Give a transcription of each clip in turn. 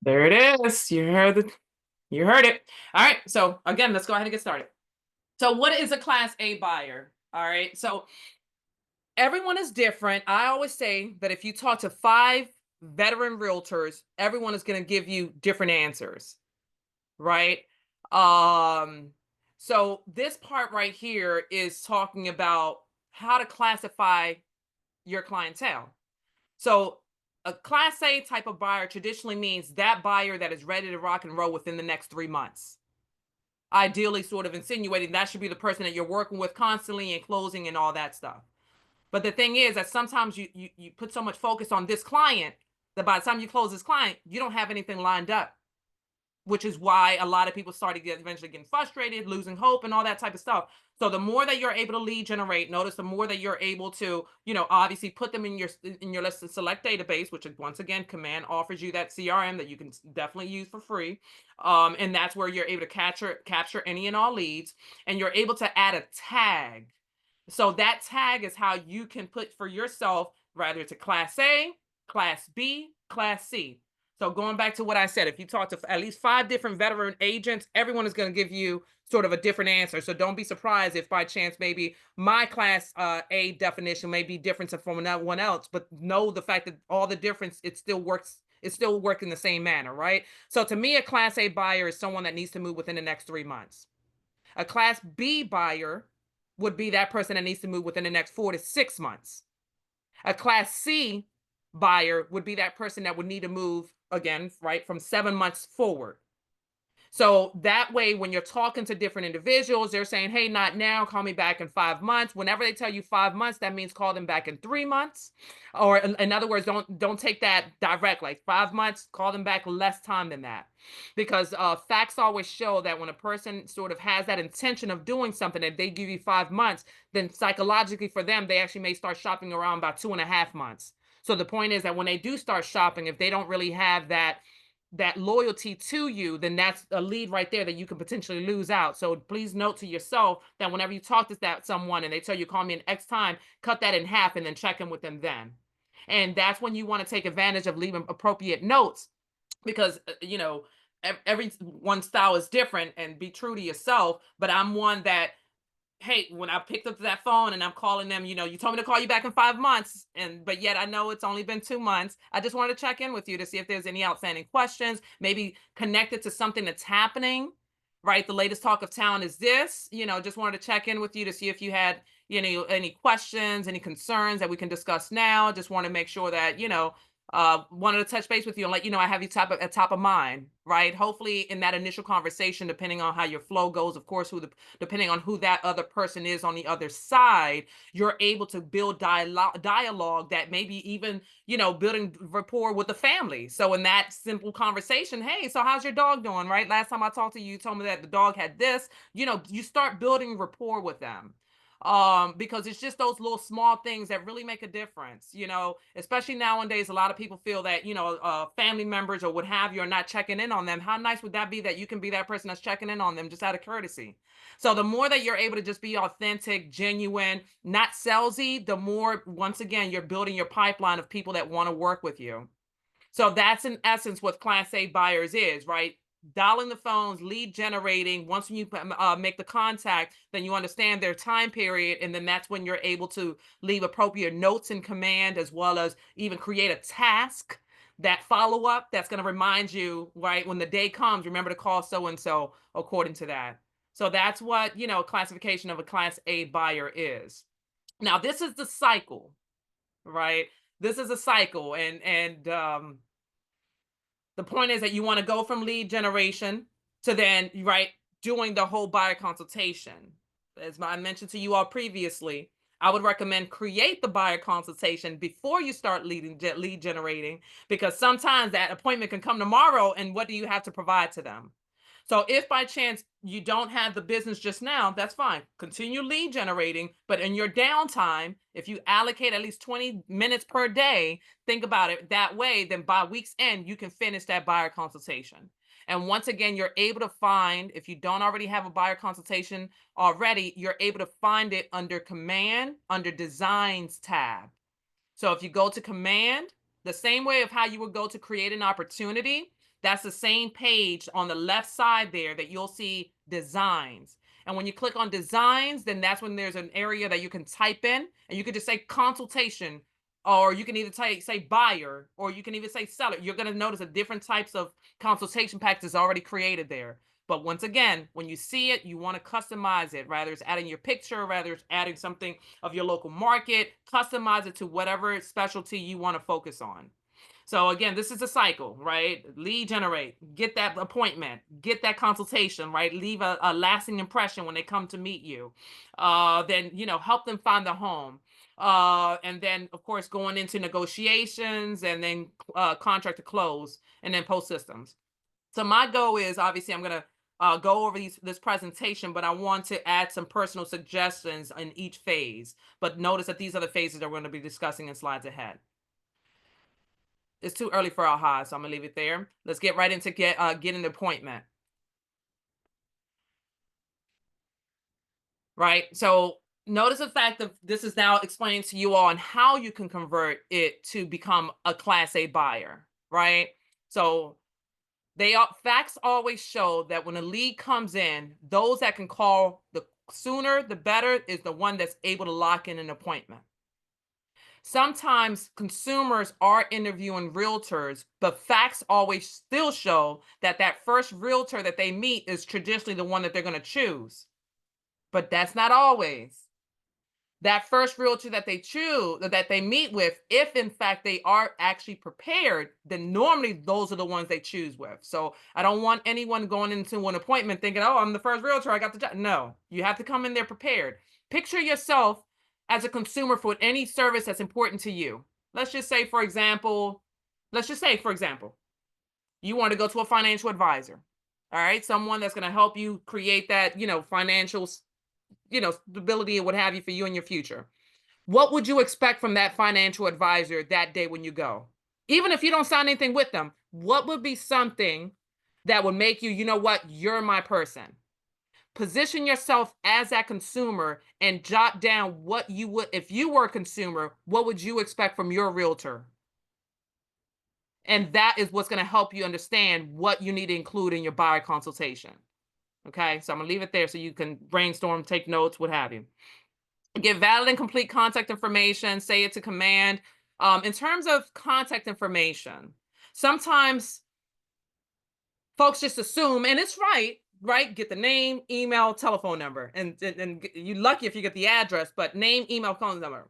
There it is. You heard it. All right. So again, let's go ahead and get started. So what is a class A buyer? All right. So everyone is different. I always say that if you talk to five veteran realtors, everyone is going to give you different answers, right? Um so this part right here is talking about how to classify your clientele. So a class A type of buyer traditionally means that buyer that is ready to rock and roll within the next 3 months. Ideally, sort of insinuating that should be the person that you're working with constantly and closing and all that stuff. But the thing is that sometimes you put so much focus on this client that by the time you close this client, you don't have anything lined up, which is why a lot of people started eventually getting frustrated, losing hope, and all that type of stuff. So the more that you're able to lead generate, notice the more that you're able to, obviously put them in your list and select database, which once again, Command offers you that CRM that you can definitely use for free. And that's where you're able to capture any and all leads, and you're able to add a tag. So that tag is how you can put for yourself, whether it's a class A, class B, class C. So going back to what I said, if you talk to at least five different veteran agents, everyone is going to give you sort of a different answer. So don't be surprised if by chance maybe my class A definition may be different from one else, but know the fact that all the difference, it still works. It still works in the same manner, right? So to me, a class A buyer is someone that needs to move within the next 3 months. A class B buyer would be that person that needs to move within the next 4 to 6 months. A class C buyer would be that person that would need to move again, right, from 7 months forward. So that way, when you're talking to different individuals, they're saying, hey, not now, call me back in 5 months. Whenever they tell you 5 months, that means call them back in 3 months. Or in other words, don't take that direct, like 5 months, call them back less time than that. Because facts always show that when a person sort of has that intention of doing something, if they give you 5 months, then psychologically for them, they actually may start shopping around about 2.5 months. So the point is that when they do start shopping, if they don't really have that loyalty to you, then that's a lead right there that you can potentially lose out. So please note to yourself that whenever you talk to that someone and they tell you call me in X time, cut that in half and then check in with them then. And that's when you want to take advantage of leaving appropriate notes because everyone's style is different and be true to yourself. But I'm one that, hey, when I picked up that phone and I'm calling them, you told me to call you back in 5 months, but yet I know it's only been 2 months. I just wanted to check in with you to see if there's any outstanding questions, maybe connected to something that's happening, right? The latest talk of town is this, just wanted to check in with you to see if you had, any questions, any concerns that we can discuss now. Just want to make sure that, wanted to touch base with you and let you know I have you at top of mind, right? Hopefully, in that initial conversation, depending on how your flow goes, of course, depending on who that other person is on the other side, you're able to build dialogue that maybe even, building rapport with the family. So in that simple conversation, hey, so how's your dog doing? Right? Last time I talked to you, you told me that the dog had this, you start building rapport with them. Because it's just those little small things that really make a difference, especially nowadays. A lot of people feel that, family members or what have you are not checking in on them. How nice would that be that you can be that person that's checking in on them just out of courtesy? So the more that you're able to just be authentic, genuine, not salesy, the more, once again, you're building your pipeline of people that want to work with you. So that's in essence what Class A buyers is, right? Dialing the phones, lead generating. Once you make the contact, then you understand their time period, and then that's when you're able to leave appropriate notes in Command, as well as even create a task, that follow up that's going to remind you, right, when the day comes, remember to call so and so according to that. So that's what, classification of a Class A buyer is. Now, this is the cycle, right? This is a cycle, and the point is that you want to go from lead generation to then, right, doing the whole buyer consultation. As I mentioned to you all previously, I would recommend create the buyer consultation before you start lead generating, because sometimes that appointment can come tomorrow, and what do you have to provide to them? So if by chance you don't have the business just now, that's fine. Continue lead generating, but in your downtime, if you allocate at least 20 minutes per day, think about it that way, then by week's end, you can finish that buyer consultation. And once again, you're able to find, if you don't already have a buyer consultation already, you're able to find it under Command, under Designs tab. So if you go to Command, the same way of how you would go to create an opportunity, That's the same page on the left side there that you'll see designs. And when you click on designs, then that's when there's an area that you can type in, and you can just say consultation, or you can either say buyer, or you can even say seller. You're going to notice the different types of consultation packages already created there. But once again, when you see it, you want to customize it. Rather it's adding your picture, rather it's adding something of your local market, customize it to whatever specialty you want to focus on. So again, this is a cycle, right? Lead generate, get that appointment, get that consultation, right? Leave a lasting impression when they come to meet you. Then, help them find the home. And then, of course, going into negotiations, and then contract to close, and then post systems. So my goal is, obviously, I'm going to go over this presentation, but I want to add some personal suggestions in each phase. But notice that these are the phases that we're going to be discussing in slides ahead. It's too early for aha, so I'm gonna leave it there. Let's get right into getting the appointment. Right. So notice the fact that this is now explaining to you all on how you can convert it to become a Class A buyer. Right. So facts always show that when a lead comes in, those that can call the sooner the better is the one that's able to lock in an appointment. Sometimes consumers are interviewing realtors, but facts always still show that that first realtor that they meet is traditionally the one that they're going to choose. But that's not always. That first realtor that they choose, that they meet with, if in fact they are actually prepared, then normally those are the ones they choose with. So I don't want anyone going into an appointment thinking, oh, I'm the first realtor, I got the job. No, you have to come in there prepared. Picture yourself as a consumer for any service that's important to you. Let's just say, for example, you want to go to a financial advisor. All right, someone that's going to help you create that, financial, stability and what have you for you in your future. What would you expect from that financial advisor that day when you go? Even if you don't sign anything with them, what would be something that would make you, you know what, you're my person? Position yourself as that consumer and jot down what you would, if you were a consumer, what would you expect from your realtor? And that is what's going to help you understand what you need to include in your buyer consultation. Okay, so I'm going to leave it there so you can brainstorm, take notes, what have you. Give valid and complete contact information, say it to command. In terms of contact information, sometimes folks just assume, and it's right? Get the name, email, telephone number, and you're lucky if you get the address, but name, email, phone number.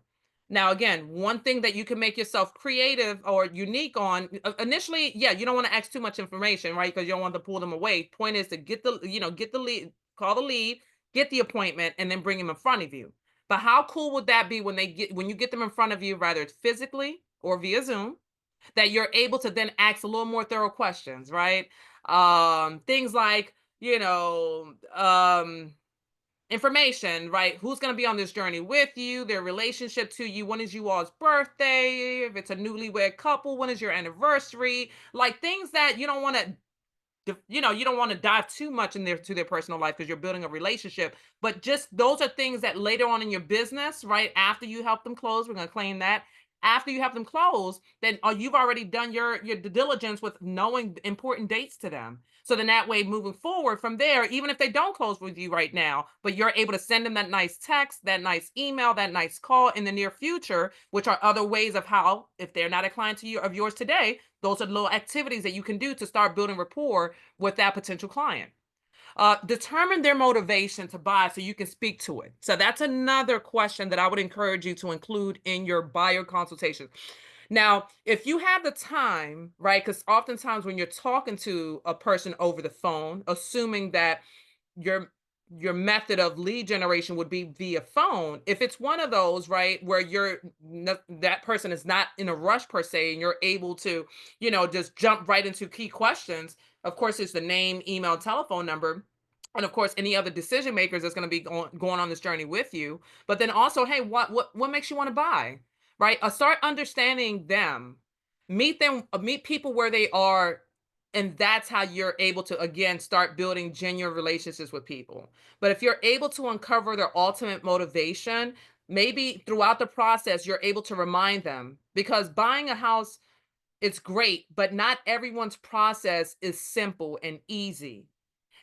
Now, again, one thing that you can make yourself creative or unique on initially, yeah, you don't want to ask too much information, right? Because you don't want to pull them away. Point is to get the lead, call the lead, get the appointment, and then bring them in front of you. But how cool would that be when you get them in front of you, whether it's physically or via Zoom, that you're able to then ask a little more thorough questions, right? Things like, you know, information, right? Who's going to be on this journey with you, their relationship to you, when is you all's birthday, if it's a newlywed couple, when is your anniversary, like things that you don't want to you don't want to dive too much in their personal life because you're building a relationship, but just those are things that later on in your business, right after you help them close, we're going to claim that after you have them close, then you've already done your due diligence with knowing important dates to them. So then that way, moving forward from there, even if they don't close with you right now, but you're able to send them that nice text, that nice email, that nice call in the near future, which are other ways of how, if they're not a client to you of yours today, those are little activities that you can do to start building rapport with that potential client. Determine their motivation to buy so you can speak to it. So that's another question that I would encourage you to include in your buyer consultation. Now, if you have the time, right? Because oftentimes when you're talking to a person over the phone, assuming that your your method of lead generation would be via phone, if it's one of those, right, where that person is not in a rush per se, and you're able to, just jump right into key questions. Of course, it's the name, email, telephone number, and of course any other decision makers that's going to be going on this journey with you. But then also, hey, what makes you want to buy, right? Start understanding them, meet them, meet people where they are, and that's how you're able to again start building genuine relationships with people. But if you're able to uncover their ultimate motivation, maybe throughout the process you're able to remind them, because buying a house it's great, but not everyone's process is simple and easy.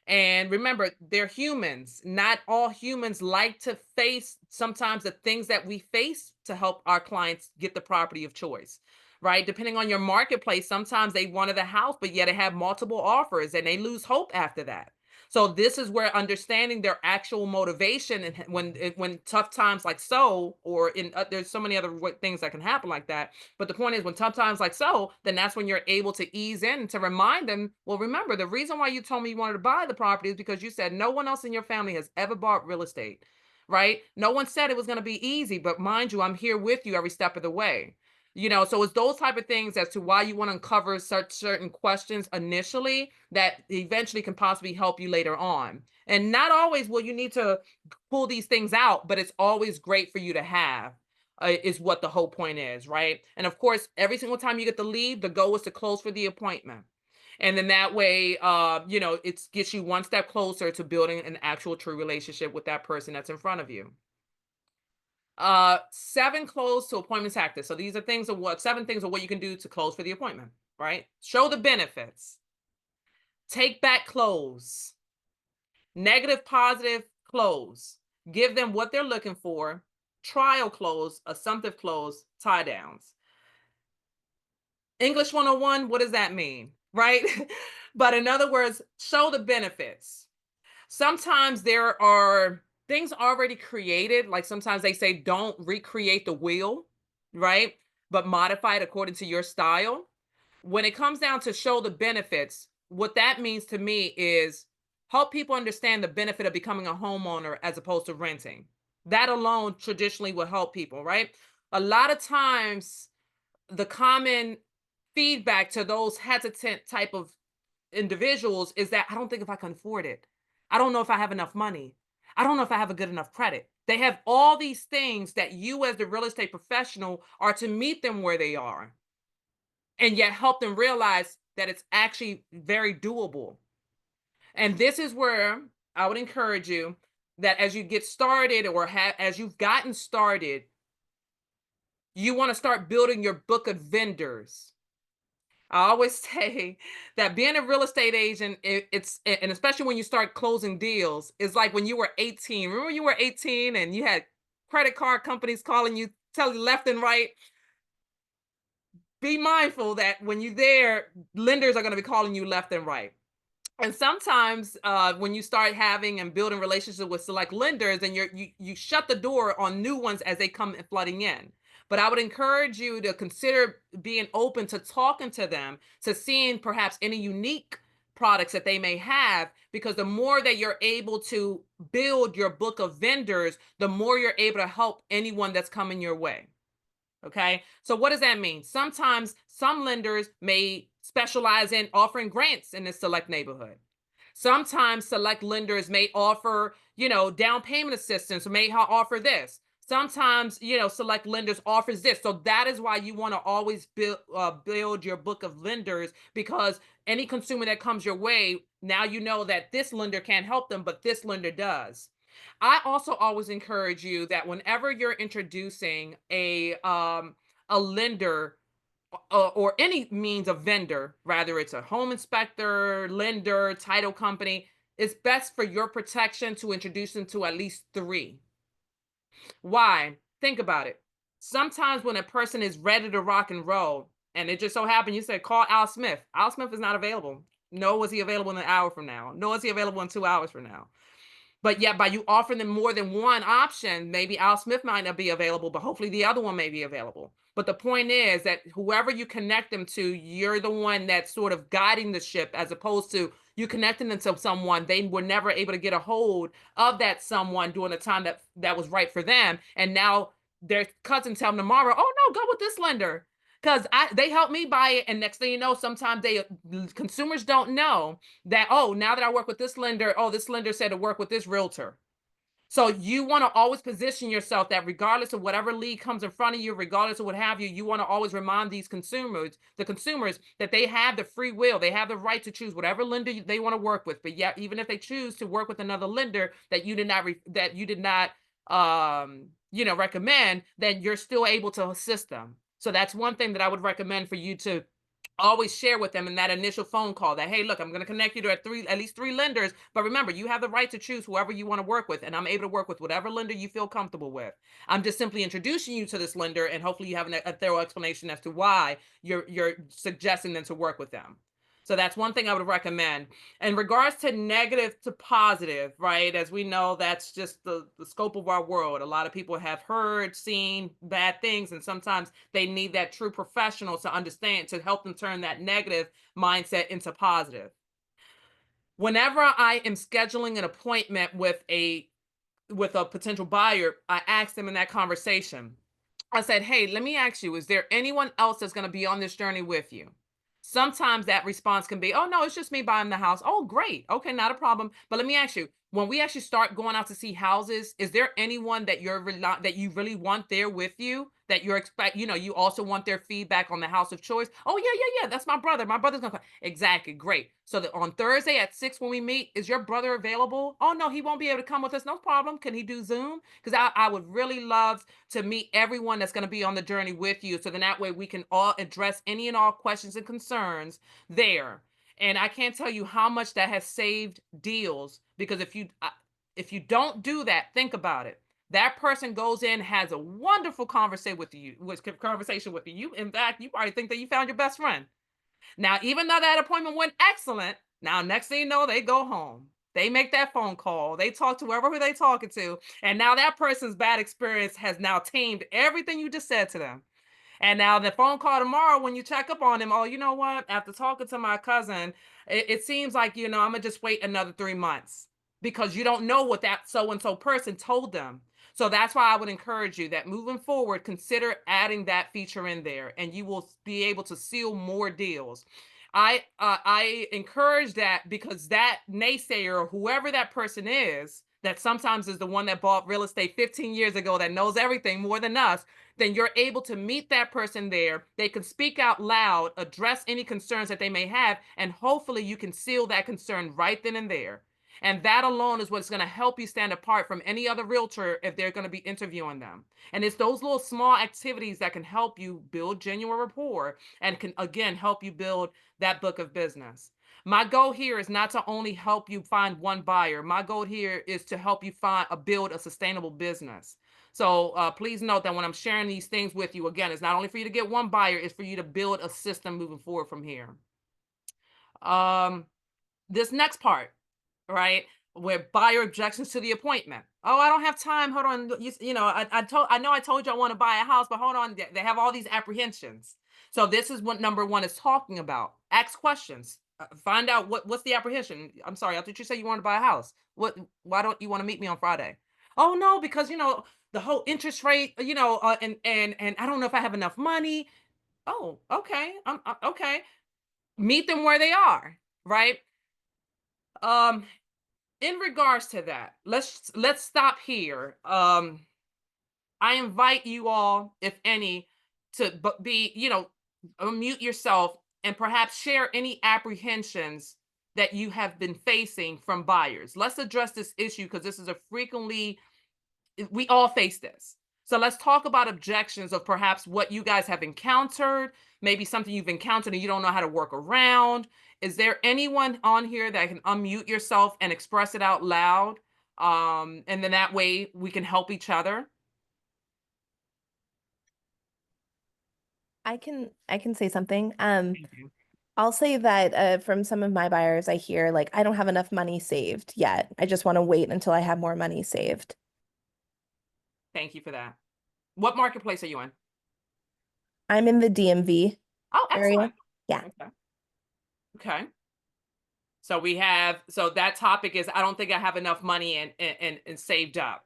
And remember, they're humans. Not all humans like to face sometimes the things that we face to help our clients get the property of choice, right? Depending on your marketplace, sometimes they wanted a house, but yet they have multiple offers and they lose hope after that. So this is where understanding their actual motivation and when tough times like so, or in there's so many other things that can happen like that. But the point is, when tough times like so, then that's when you're able to ease in to remind them, well, remember, the reason why you told me you wanted to buy the property is because you said no one else in your family has ever bought real estate, right? No one said it was going to be easy, but mind you, I'm here with you every step of the way. So it's those type of things as to why you want to uncover such certain questions initially that eventually can possibly help you later on. And not always will you need to pull these things out, but it's always great for you to have, is what the whole point is, right? And of course, every single time you get to leave, the goal is to close for the appointment. And then that way, it gets you one step closer to building an actual true relationship with that person that's in front of you. Seven close to appointment tactics. So these are things of what seven things of what you can do to close for the appointment, right? Show the benefits, take back close, negative, positive close, give them what they're looking for, trial close, assumptive close, tie downs. English 101, what does that mean? Right? But in other words, show the benefits. Sometimes there are things already created, like sometimes they say don't recreate the wheel, right? But modify it according to your style. When it comes down to show the benefits, what that means to me is help people understand the benefit of becoming a homeowner as opposed to renting. That alone traditionally will help people, right? A lot of times, the common feedback to those hesitant type of individuals is that I don't think if I can afford it. I don't know if I have enough money. I don't know if I have a good enough credit. They have all these things that you, as the real estate professional, are to meet them where they are and yet help them realize that it's actually very doable. And this is where I would encourage you that as you get started or as you've gotten started, you want to start building your book of vendors. I always say that being a real estate agent, and especially when you start closing deals, is like when you were 18. Remember when you were 18 and you had credit card companies calling you, telling you left and right? Be mindful that when you're there, lenders are going to be calling you left and right. And sometimes when you start having and building relationships with select lenders, and you shut the door on new ones as they come flooding in. But I would encourage you to consider being open to talking to them, to seeing perhaps any unique products that they may have, because the more that you're able to build your book of vendors, the more you're able to help anyone that's coming your way. Okay. So what does that mean? Sometimes some lenders may specialize in offering grants in this select neighborhood. Sometimes select lenders may offer, down payment assistance, or may offer this. Sometimes, select lenders offers this. So that is why you want to always build your book of lenders, because any consumer that comes your way, now you know that this lender can't help them, but this lender does. I also always encourage you that whenever you're introducing a lender, or any means of vendor, rather it's a home inspector, lender, title company, it's best for your protection to introduce them to at least three. Why? Think about it. Sometimes when a person is ready to rock and roll, and it just so happened you said, call Al Smith. Al Smith is not available. No, is he available in an hour from now? No, is he available in 2 hours from now? But yet, by you offering them more than one option, maybe Al Smith might not be available, but hopefully the other one may be available. But the point is that whoever you connect them to, you're the one that's sort of guiding the ship, as opposed to you connecting them to someone they were never able to get a hold of, that someone during the time that was right for them. And now their cousin tell them tomorrow, oh no, go with this lender. Because they helped me buy it. And next thing you know, sometimes consumers don't know that, oh, now that I work with this lender, oh, this lender said to work with this realtor. So you want to always position yourself that regardless of whatever lead comes in front of you, regardless of what have you, you want to always remind the consumers, that they have the free will, they have the right to choose whatever lender they want to work with. But yet, even if they choose to work with another lender that you did not recommend, then you're still able to assist them. So that's one thing that I would recommend for you to always share with them in that initial phone call that, hey, look, I'm going to connect you to at least three lenders, but remember, you have the right to choose whoever you want to work with, and I'm able to work with whatever lender you feel comfortable with. I'm just simply introducing you to this lender, and hopefully you have a thorough explanation as to why you're suggesting them to work with them. So that's one thing I would recommend. In regards to negative to positive, right? As we know, that's just the scope of our world. A lot of people have heard, seen bad things, and sometimes they need that true professional to understand, to help them turn that negative mindset into positive. Whenever I am scheduling an appointment with a potential buyer, I ask them in that conversation, I said, hey, let me ask you, is there anyone else that's going to be on this journey with you? Sometimes that response can be, oh, no, it's just me buying the house. Oh, great. Okay, not a problem. But let me ask you, when we actually start going out to see houses, is there anyone that that you really want there with you? That you're you also want their feedback on the house of choice. Oh, yeah, yeah, yeah. That's my brother. My brother's gonna come. Exactly. Great. So that on Thursday at 6 when we meet, is your brother available? Oh, no, he won't be able to come with us. No problem. Can he do Zoom? Because I would really love to meet everyone that's going to be on the journey with you. So then that way we can all address any and all questions and concerns there. And I can't tell you how much that has saved deals, because if you don't do that, think about it. That person goes in, has a wonderful conversation with you. In fact, you probably think that you found your best friend. Now, even though that appointment went excellent, now next thing you know, they go home. They make that phone call. They talk to who they talking to, and now that person's bad experience has now tamed everything you just said to them. And now the phone call tomorrow when you check up on him, oh, you know what? After talking to my cousin, it seems like, I'm gonna just wait another 3 months, because you don't know what that so and so person told them. So that's why I would encourage you that moving forward, consider adding that feature in there, and you will be able to seal more deals. I encourage that, because that naysayer, or whoever that person is, that sometimes is the one that bought real estate 15 years ago, that knows everything more than us, then you're able to meet that person there. They can speak out loud, address any concerns that they may have, and hopefully you can seal that concern right then and there. And that alone is what's going to help you stand apart from any other realtor if they're going to be interviewing them. And it's those little small activities that can help you build genuine rapport, and can again help you build that book of business. My goal here is not to only help you find one buyer. My goal here is to help you build a sustainable business. So please note that when I'm sharing these things with you, again, it's not only for you to get one buyer, it's for you to build a system moving forward from here. Um, this next part, right? Where buyer objections to the appointment. Oh, I don't have time. Hold on. I know I told you I want to buy a house, but hold on. They have all these apprehensions. So this is what number one is talking about. Ask questions. Find out what's the apprehension. I'm sorry, I thought you said you want to buy a house. Why don't you want to meet me on Friday? Oh no, because the whole interest rate, and I don't know if I have enough money. Oh, okay. Okay. Meet them where they are, right? Um, in regards to that, let's stop here. I invite you all, if any, to be, unmute yourself and perhaps share any apprehensions that you have been facing from buyers. Let's address this issue, because this is a frequently, we all face this. So let's talk about objections of perhaps what you guys have encountered, maybe something you've encountered and you don't know how to work around. Is there anyone on here that can unmute yourself and express it out loud? And then that way we can help each other. I can say something. Thank you. I'll say that from some of my buyers, I hear like, I don't have enough money saved yet. I just want to wait until I have more money saved. Thank you for that. What marketplace are you in? I'm in the DMV Oh, area. excellent. Yeah. Okay. Okay. So that topic is, I don't think I have enough money and saved up.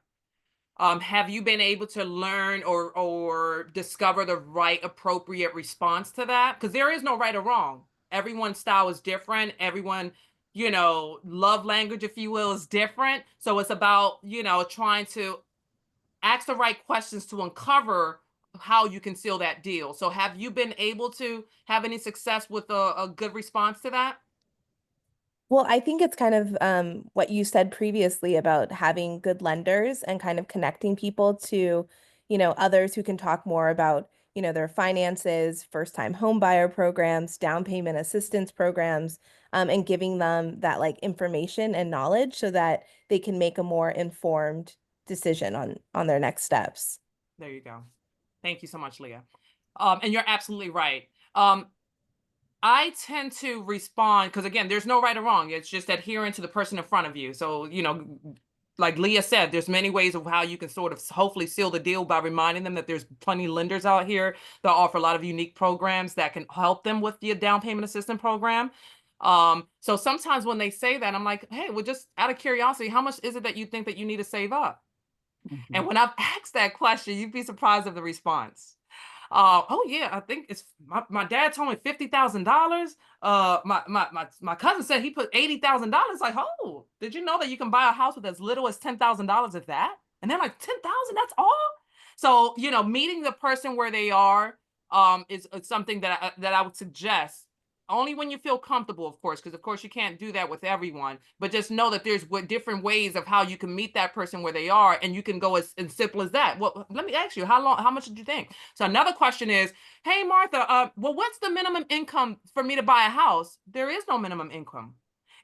Have you been able to learn or discover the right appropriate response to that? Because there is no right or wrong. Everyone's style is different. Everyone, love language, if you will, is different. So it's about, trying to ask the right questions to uncover how you can seal that deal. So have you been able to have any success with a good response to that? Well, I think it's kind of what you said previously about having good lenders and kind of connecting people to, others who can talk more about their finances, first-time home buyer programs, down payment assistance programs, and giving them that like information and knowledge so that they can make a more informed decision on their next steps. There you go. Thank you so much, Leah. And you're absolutely right. I tend to respond because, again, there's no right or wrong. It's just adhering to the person in front of you. So, like Leah said, there's many ways of how you can sort of hopefully seal the deal by reminding them that there's plenty of lenders out here that offer a lot of unique programs that can help them with the down payment assistance program. So sometimes when they say that, I'm like, hey, well, just out of curiosity, how much is it that you think that you need to save up? And when I've asked that question, you'd be surprised of the response. Oh yeah, I think it's my dad told me $50,000. My cousin said he put $80,000. Like, oh, did you know that you can buy a house with as little as $10,000 if that? And they're like, 10,000, that's all? So, meeting the person where they are is something that I would suggest. Only when you feel comfortable, of course, because of course you can't do that with everyone. But just know that there's different ways of how you can meet that person where they are, and you can go as simple as that. Well, let me ask you, how much did you think? So another question is, hey Martha, well, what's the minimum income for me to buy a house? There is no minimum income.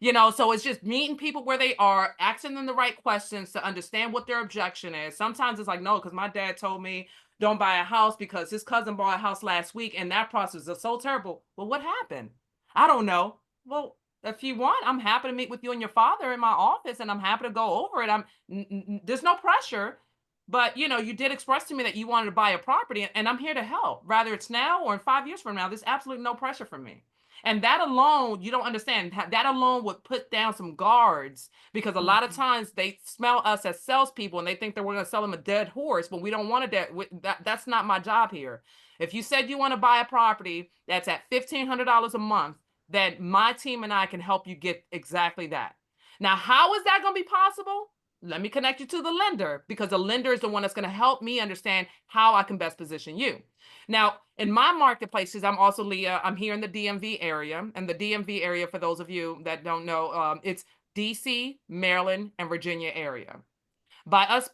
So it's just meeting people where they are, asking them the right questions to understand what their objection is. Sometimes it's like, no, because my dad told me don't buy a house because his cousin bought a house last week and that process is so terrible. Well, what happened? I don't know. Well, if you want, I'm happy to meet with you and your father in my office, and I'm happy to go over it. There's no pressure, but you did express to me that you wanted to buy a property, and I'm here to help. Rather it's now or in 5 years from now, there's absolutely no pressure from me. And that alone, you don't understand. That alone would put down some guards, because a lot of times they smell us as salespeople and they think that we're going to sell them a dead horse, but we don't want a dead. That's not my job here. If you said you want to buy a property that's at $1,500 a month, then my team and I can help you get exactly that. Now, how is that going to be possible? Let me connect you to the lender, because the lender is the one that's going to help me understand how I can best position you. Now, in my marketplaces, I'm also Leah. I'm here in the DMV area. And the DMV area, for those of you that don't know, it's DC, Maryland, and Virginia area. By us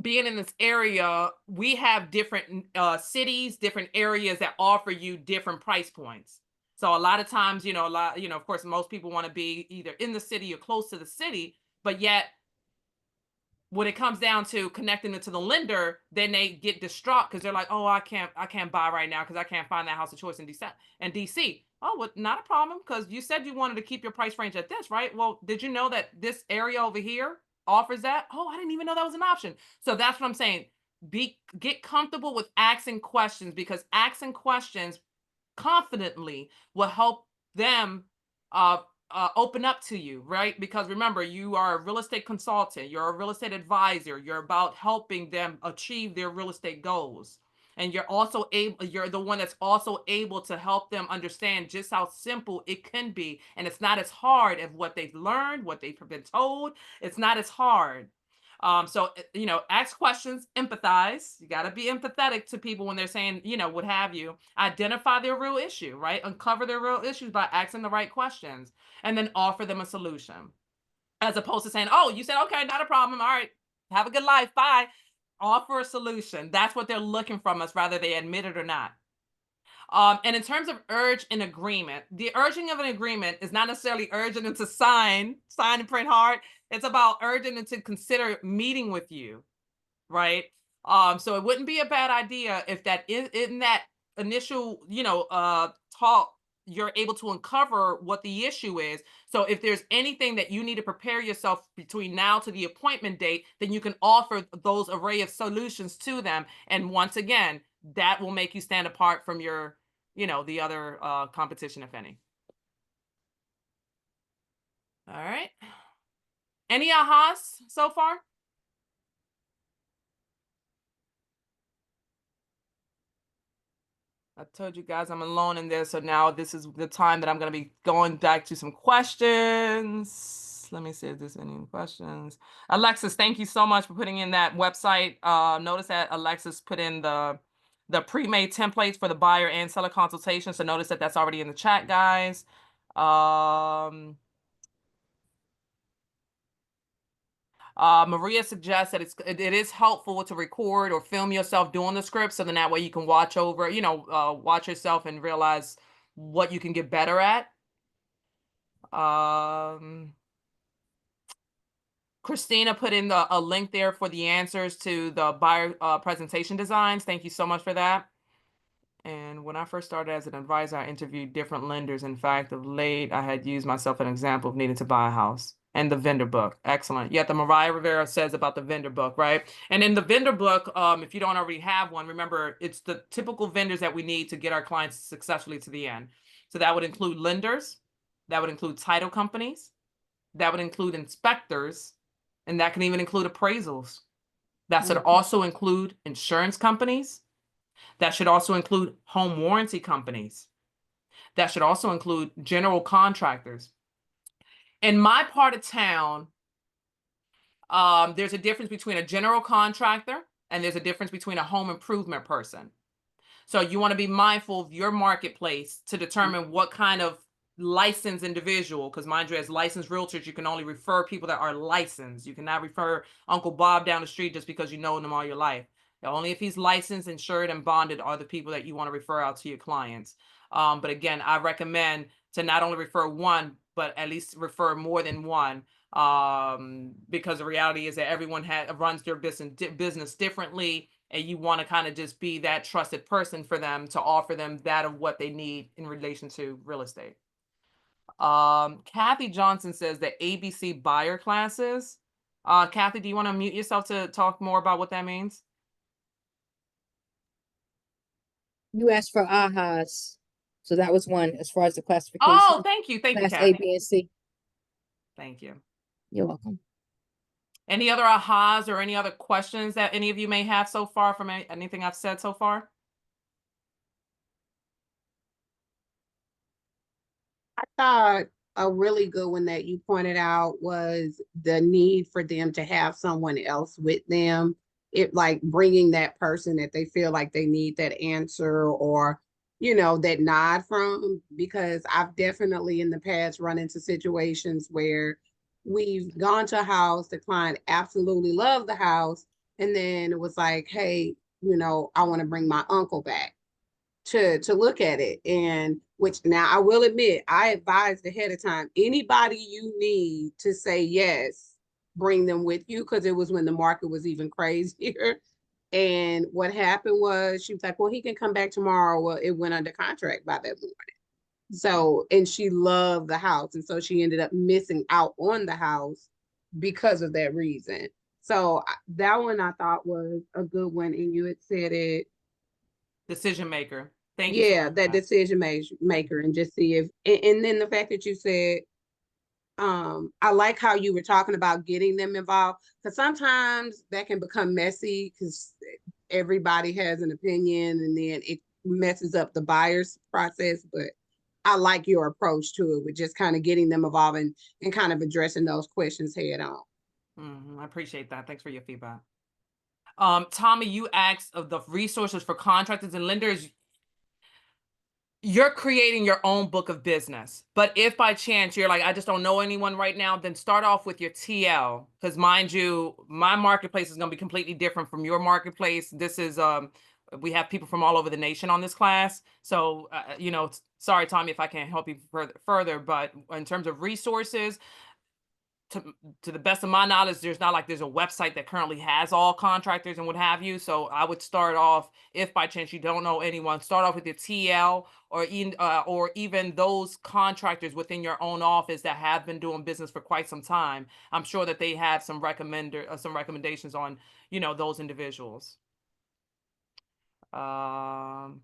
being in this area, we have different cities, different areas that offer you different price points. So a lot of times, of course, most people want to be either in the city or close to the city, but yet when it comes down to connecting it to the lender, then they get distraught because they're like, oh, I can't buy right now because I can't find that house of choice in DC. Oh, well, not a problem, because you said you wanted to keep your price range at this, right? Well, did you know that this area over here offers that? Oh, I didn't even know that was an option. So that's what I'm saying. Get comfortable with asking questions, because asking questions confidently will help them open up to you, right? Because remember, you are a real estate consultant, you're a real estate advisor, you're about helping them achieve their real estate goals. And you're the one that's also able to help them understand just how simple it can be. And it's not as hard as what they've learned, what they've been told. It's not as hard. So ask questions, empathize. You got to be empathetic to people when they're saying, what have you. Identify their real issue, right? Uncover their real issues by asking the right questions, and then offer them a solution, as opposed to saying, oh, you said, okay, not a problem. All right, have a good life. Bye. Offer a solution. That's what they're looking from us, whether they admit it or not. And in terms of urge and agreement, the urging of an agreement is not necessarily urging them to sign and print hard. It's about urging them to consider meeting with you, right? So it wouldn't be a bad idea if that in that initial, talk, you're able to uncover what the issue is. So if there's anything that you need to prepare yourself between now to the appointment date, then you can offer those array of solutions to them. And once again, that will make you stand apart from your, the other competition, if any. All right. Any ahas so far? I told you guys I'm alone in this, so now this is the time that I'm going to be going back to some questions. Let me see if there's any questions. Alexis, thank you so much for putting in that website. Notice that Alexis put in the pre-made templates for the buyer and seller consultation. So notice that that's already in the chat, guys. Maria suggests that it is helpful to record or film yourself doing the script, so then that way you can watch over, watch yourself and realize what you can get better at. Christina put in a link there for the answers to the buyer presentation designs. Thank you so much for that. And when I first started as an advisor, I interviewed different lenders. In fact, of late, I had used myself an example of needing to buy a house and the vendor book. Excellent. Yeah, the Mariah Rivera says about the vendor book, right? And in the vendor book, if you don't already have one, remember, it's the typical vendors that we need to get our clients successfully to the end. So that would include lenders, that would include title companies, that would include inspectors, and that can even include appraisals. That should also include insurance companies. That should also include home warranty companies. That should also include general contractors. In my part of town, there's a difference between a general contractor and there's a difference between a home improvement person. So you want to be mindful of your marketplace to determine what kind of licensed individual, because mind you, as licensed realtors, you can only refer people that are licensed. You cannot refer Uncle Bob down the street just because you know him all your life. Only if he's licensed, insured, and bonded are the people that you want to refer out to your clients. But again, I recommend to not only refer one, but at least refer more than one, because the reality is that everyone runs their business differently, and you want to kind of just be that trusted person for them to offer them that of what they need in relation to real estate. Kathy Johnson says the ABC buyer classes. Kathy, do you want to mute yourself to talk more about what that means? You asked for AHAs. So that was one as far as the classification. Oh, thank you. Thank you, Class A, Kathy. B, and C. Thank you. You're welcome. Any other ahas or any other questions that any of you may have so far from anything I've said so far? I thought a really good one that you pointed out was the need for them to have someone else with them. It like bringing that person that they feel like they need that answer or, that nod from, because I've definitely in the past run into situations where we've gone to a house, the client absolutely loved the house, and then it was like, hey, I want to bring my uncle back to look at it. And which now I will admit, I advised ahead of time, anybody you need to say yes, bring them with you, because it was when the market was even crazier. And what happened was she was like, well, he can come back tomorrow. Well, it went under contract by that morning. So, and she loved the house. And so she ended up missing out on the house because of that reason. So that one I thought was a good one. And you had said it. Decision maker. Thank you. Yeah, that decision maker, and just see if, and then the fact that you said, I like how you were talking about getting them involved, because sometimes that can become messy because everybody has an opinion and then it messes up the buyer's process. But I like your approach to it with just kind of getting them involved and kind of addressing those questions head on. I appreciate that. Thanks for your feedback. Tommy, you asked of the resources for contractors and lenders. You're creating your own book of business. But if by chance you're like, I just don't know anyone right now, then start off with your TL. Because mind you, my marketplace is going to be completely different from your marketplace. This is, we have people from all over the nation on this class. So, sorry, Tommy, if I can't help you further, but in terms of resources, to the best of my knowledge, there's a website that currently has all contractors and what have you. So I would start off, if by chance you don't know anyone, start off with your TL or even those contractors within your own office that have been doing business for quite some time. I'm sure that they have some recommendations on, those individuals. All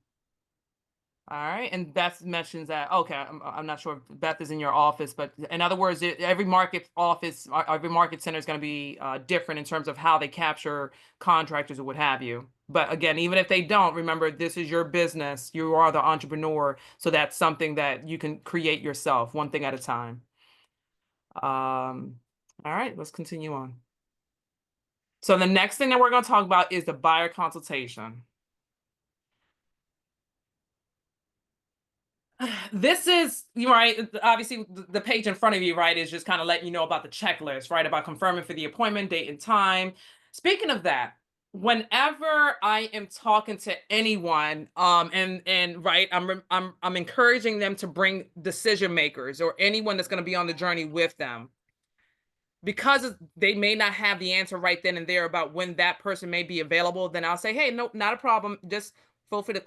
right, and Beth mentions that, okay, I'm not sure if Beth is in your office, but in other words, every market office, every market center is going to be different in terms of how they capture contractors or what have you. But again, even if they don't, remember, this is your business. You are the entrepreneur, so that's something that you can create yourself, one thing at a time. All right, let's continue on. So the next thing that we're going to talk about is the buyer consultation. This is, you're right. Obviously, the page in front of you, right, is just kind of letting you know about the checklist, right, about confirming for the appointment, date and time. Speaking of that, whenever I am talking to anyone, and right, I'm encouraging them to bring decision makers or anyone that's going to be on the journey with them, because they may not have the answer right then and there about when that person may be available. Then I'll say, hey, no, not a problem. Just feel free to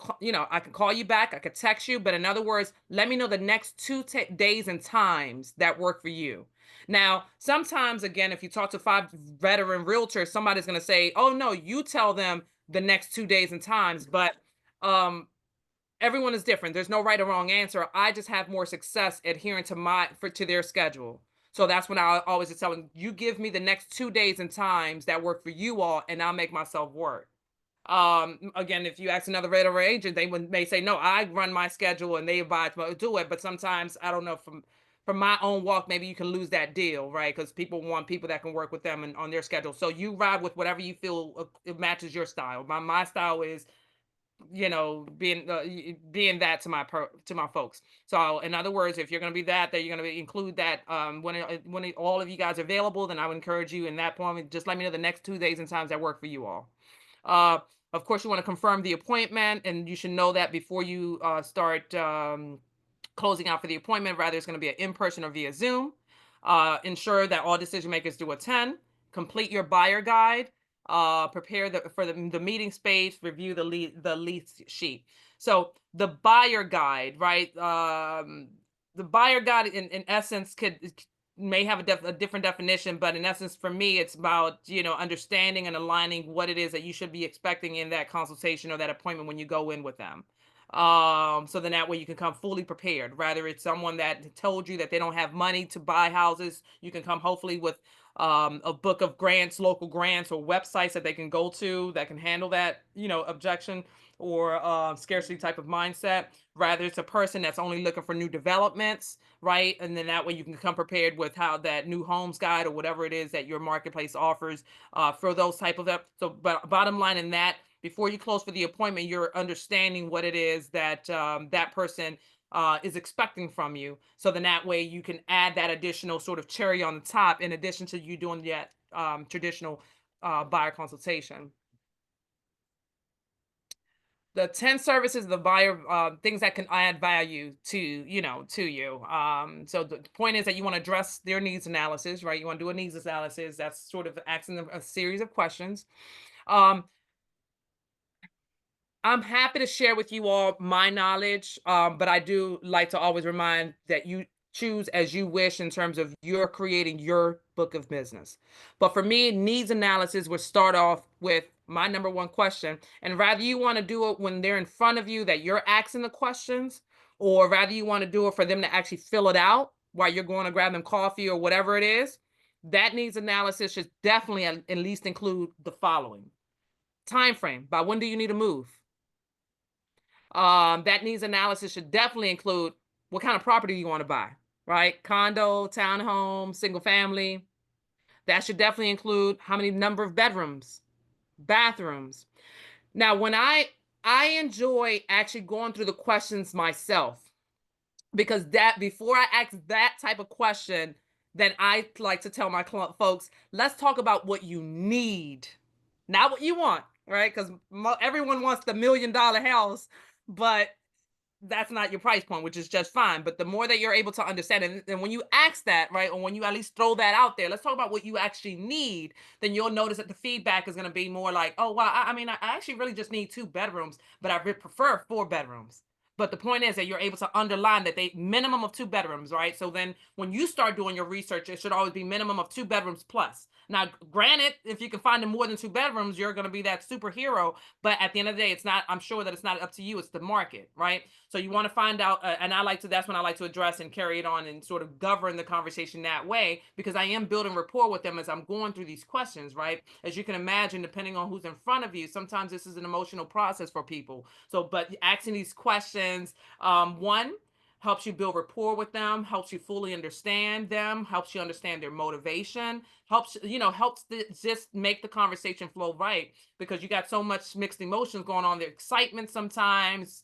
I can call you back, I could text you, but in other words, let me know the next days and times that work for you. Now, sometimes, again, if you talk to 5 veteran realtors, somebody's going to say, oh no, you tell them the next 2 days and times. But um everyone is different. There's no right or wrong answer. I just have more success adhering to their schedule. So that's when I always just tell them, you give me the next 2 days and times that work for you all, and I'll make myself work. Again, if you ask another veteran agent, may say, no, I run my schedule and they advise me to do it. But sometimes, I don't know, from my own walk, maybe you can lose that deal, right? Because people want people that can work with them and on their schedule. So you ride with whatever you feel it matches your style. My style is being that to to my folks. So in other words, if you're going to be that you're going to include that when all of you guys are available, then I would encourage you in that point, just let me know the next 2 days and times that work for you all. uh of course, you want to confirm the appointment, and you should know that before you start closing out for the appointment, rather it's going to be an in-person or via Zoom. Ensure that all decision makers do attend. Complete your buyer guide. Prepare the meeting space. Review the lease sheet. So the buyer guide, right? The buyer guide, in essence, may have a different definition, but in essence, for me, it's about understanding and aligning what it is that you should be expecting in that consultation or that appointment when you go in with them. So then that way you can come fully prepared. Rather, it's someone that told you that they don't have money to buy houses, you can come hopefully with a book of grants, local grants, or websites that they can go to that can handle that objection or scarcity type of mindset. Rather, it's a person that's only looking for new developments, right? And then that way you can come prepared with how that new homes guide or whatever it is that your marketplace offers for those type of so, but bottom line in that, before you close for the appointment, you're understanding what it is that that person is expecting from you. So then that way you can add that additional sort of cherry on the top, in addition to you doing that traditional buyer consultation. The 10 services the buyer, things that can add value to you. So the point is that you want to address their needs analysis, right? You want to do a needs analysis. That's sort of asking them a series of questions. I'm happy to share with you all my knowledge, but I do like to always remind that you choose as you wish in terms of you're creating your book of business. But for me, needs analysis would start off with my number one question. And rather you want to do it when they're in front of you, that you're asking the questions, or rather you want to do it for them to actually fill it out while you're going to grab them coffee or whatever it is, that needs analysis should definitely at least include the following. Time frame. By when do you need to move? That needs analysis should definitely include what kind of property you want to buy, right? Condo, townhome, single family. That should definitely include how many number of bedrooms, bathrooms. Now, when I enjoy actually going through the questions myself, because that before I ask that type of question, then I like to tell my folks, let's talk about what you need, not what you want, right? Because everyone wants the $1 million house, but that's not your price point, which is just fine. But the more that you're able to understand it, and when you ask that, right, or when you at least throw that out there, let's talk about what you actually need, then you'll notice that the feedback is going to be more like, oh, well, I mean, I actually really just need 2 bedrooms, but I prefer 4 bedrooms. But the point is that you're able to underline that they minimum of 2 bedrooms, right? So then when you start doing your research, it should always be minimum of 2 bedrooms plus. Now, granted, if you can find them more than 2 bedrooms, you're going to be that superhero. But at the end of the day, it's not, I'm sure that it's not up to you. It's the market, right? So you want to find out, and that's when I like to address and carry it on and sort of govern the conversation that way, because I am building rapport with them as I'm going through these questions, right? As you can imagine, depending on who's in front of you, sometimes this is an emotional process for people. So, but asking these questions, one, helps you build rapport with them, helps you fully understand them, helps you understand their motivation, helps just make the conversation flow right, because you got so much mixed emotions going on, the excitement sometimes,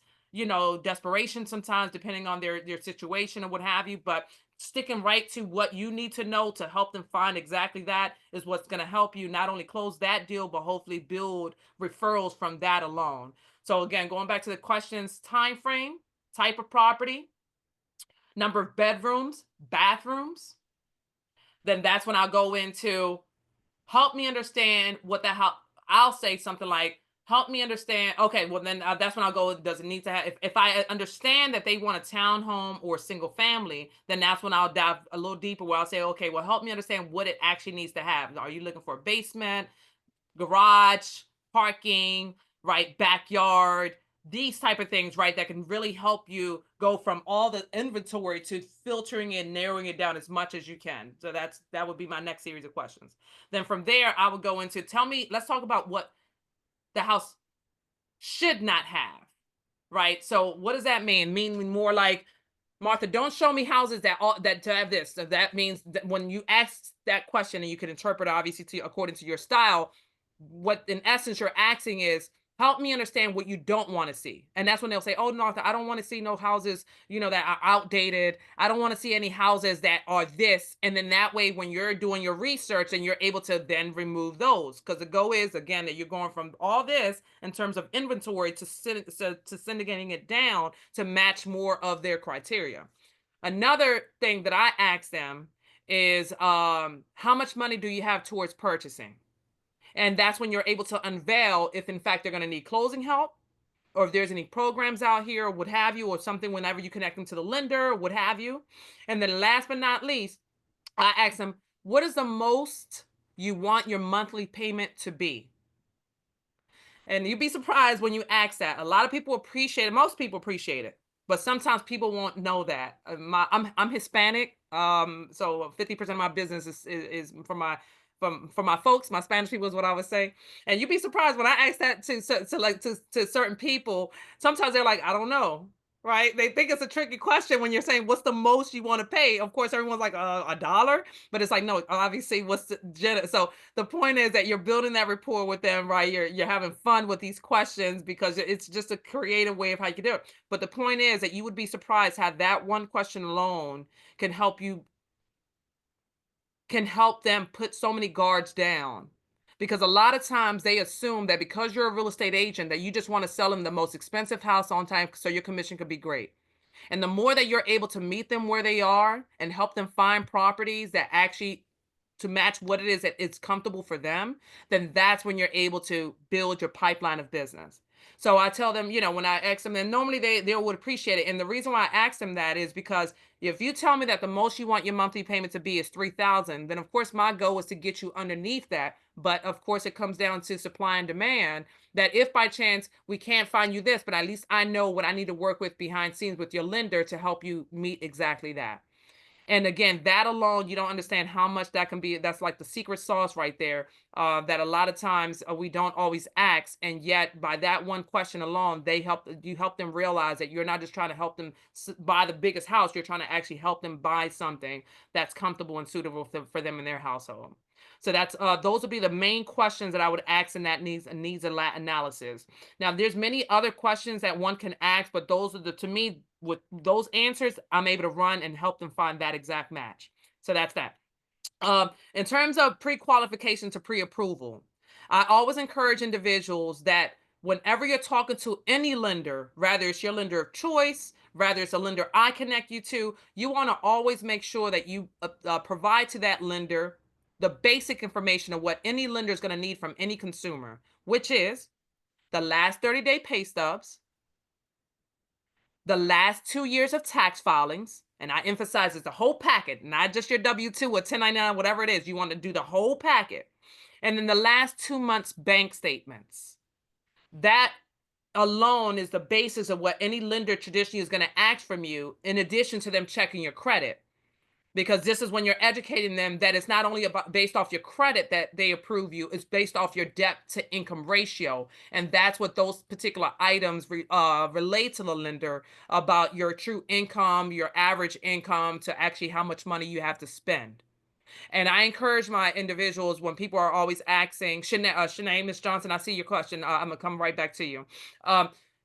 desperation sometimes, depending on their situation or what have you. But sticking right to what you need to know to help them find exactly that is what's going to help you not only close that deal, but hopefully build referrals from that alone. So again, going back to the questions: time frame, type of property, number of bedrooms, bathrooms. Then that's when I'll go into help me understand what the hell. I'll say something like, help me understand. Okay, well then that's when I'll go. Does it need to have? If I understand that they want a townhome or single family, then that's when I'll dive a little deeper. Where I'll say, okay, well help me understand what it actually needs to have. Are you looking for a basement, garage, parking, right, backyard, these type of things, right, that can really help you go from all the inventory to filtering and narrowing it down as much as you can. So that would be my next series of questions. Then from there, I would go into, let's talk about what the house should not have, right? So what does that mean? Meaning more like, Martha, don't show me houses that to have this. So that means that when you ask that question, and you can interpret obviously according to your style, what in essence you're asking is, help me understand what you don't want to see. And that's when they'll say, oh, Martha, I don't want to see no houses, that are outdated. I don't want to see any houses that are this. And then that way, when you're doing your research, and you're able to then remove those, because the goal is, again, that you're going from all this in terms of inventory to syndicating it down to match more of their criteria. Another thing that I ask them is, how much money do you have towards purchasing? And that's when you're able to unveil if in fact they're going to need closing help, or if there's any programs out here or what have you, or something whenever you connect them to the lender or what have you. And then last but not least, I ask them, what is the most you want your monthly payment to be? And you'd be surprised when you ask that. A lot of people appreciate it. Most people appreciate it, but sometimes people won't know that. I'm Hispanic, so 50% of my business is from my folks, my Spanish people is what I would say. And you'd be surprised when I ask that to certain people. Sometimes they're like, I don't know. Right? They think it's a tricky question when you're saying, what's the most you want to pay? Of course, everyone's like, $1, but it's like, no, obviously, what's so the point is that you're building that rapport with them, right? You're having fun with these questions because it's just a creative way of how you can do it. But the point is that you would be surprised how that one question alone can help them put so many guards down. Because a lot of times they assume that because you're a real estate agent, that you just want to sell them the most expensive house on time so your commission could be great. And the more that you're able to meet them where they are and help them find properties that actually to match what it is that it's comfortable for them, then that's when you're able to build your pipeline of business. So I tell them, when I ask them, and normally they would appreciate it. And the reason why I ask them that is because if you tell me that the most you want your monthly payment to be is $3,000, then of course my goal is to get you underneath that. But of course it comes down to supply and demand, that if by chance we can't find you this, but at least I know what I need to work with behind scenes with your lender to help you meet exactly that. And again, that alone, you don't understand how much that can be. That's like the secret sauce right there, that a lot of times we don't always ask. And yet by that one question alone, you help them realize that you're not just trying to help them buy the biggest house. You're trying to actually help them buy something that's comfortable and suitable for them in their household. So those would be the main questions that I would ask in that needs analysis. Now, there's many other questions that one can ask, but those are to me, with those answers, I'm able to run and help them find that exact match. So that's that. In terms of pre-qualification to pre-approval, I always encourage individuals that whenever you're talking to any lender, rather it's your lender of choice, rather it's a lender I connect you to, you want to always make sure that you provide to that lender the basic information of what any lender is going to need from any consumer, which is the last 30-day pay stubs, the last 2 years of tax filings, and I emphasize it's the whole packet, not just your W-2 or 1099, whatever it is. You want to do the whole packet. And then the last 2 months bank statements. That alone is the basis of what any lender traditionally is going to ask from you, in addition to them checking your credit. Because this is when you're educating them that it's not only about based off your credit that they approve you, it's based off your debt to income ratio. And that's what those particular items relate to the lender about your true income, your average income, to actually how much money you have to spend. And I encourage my individuals when people are always asking, Shanae, Ms. Johnson, I see your question. I'm gonna come right back to you.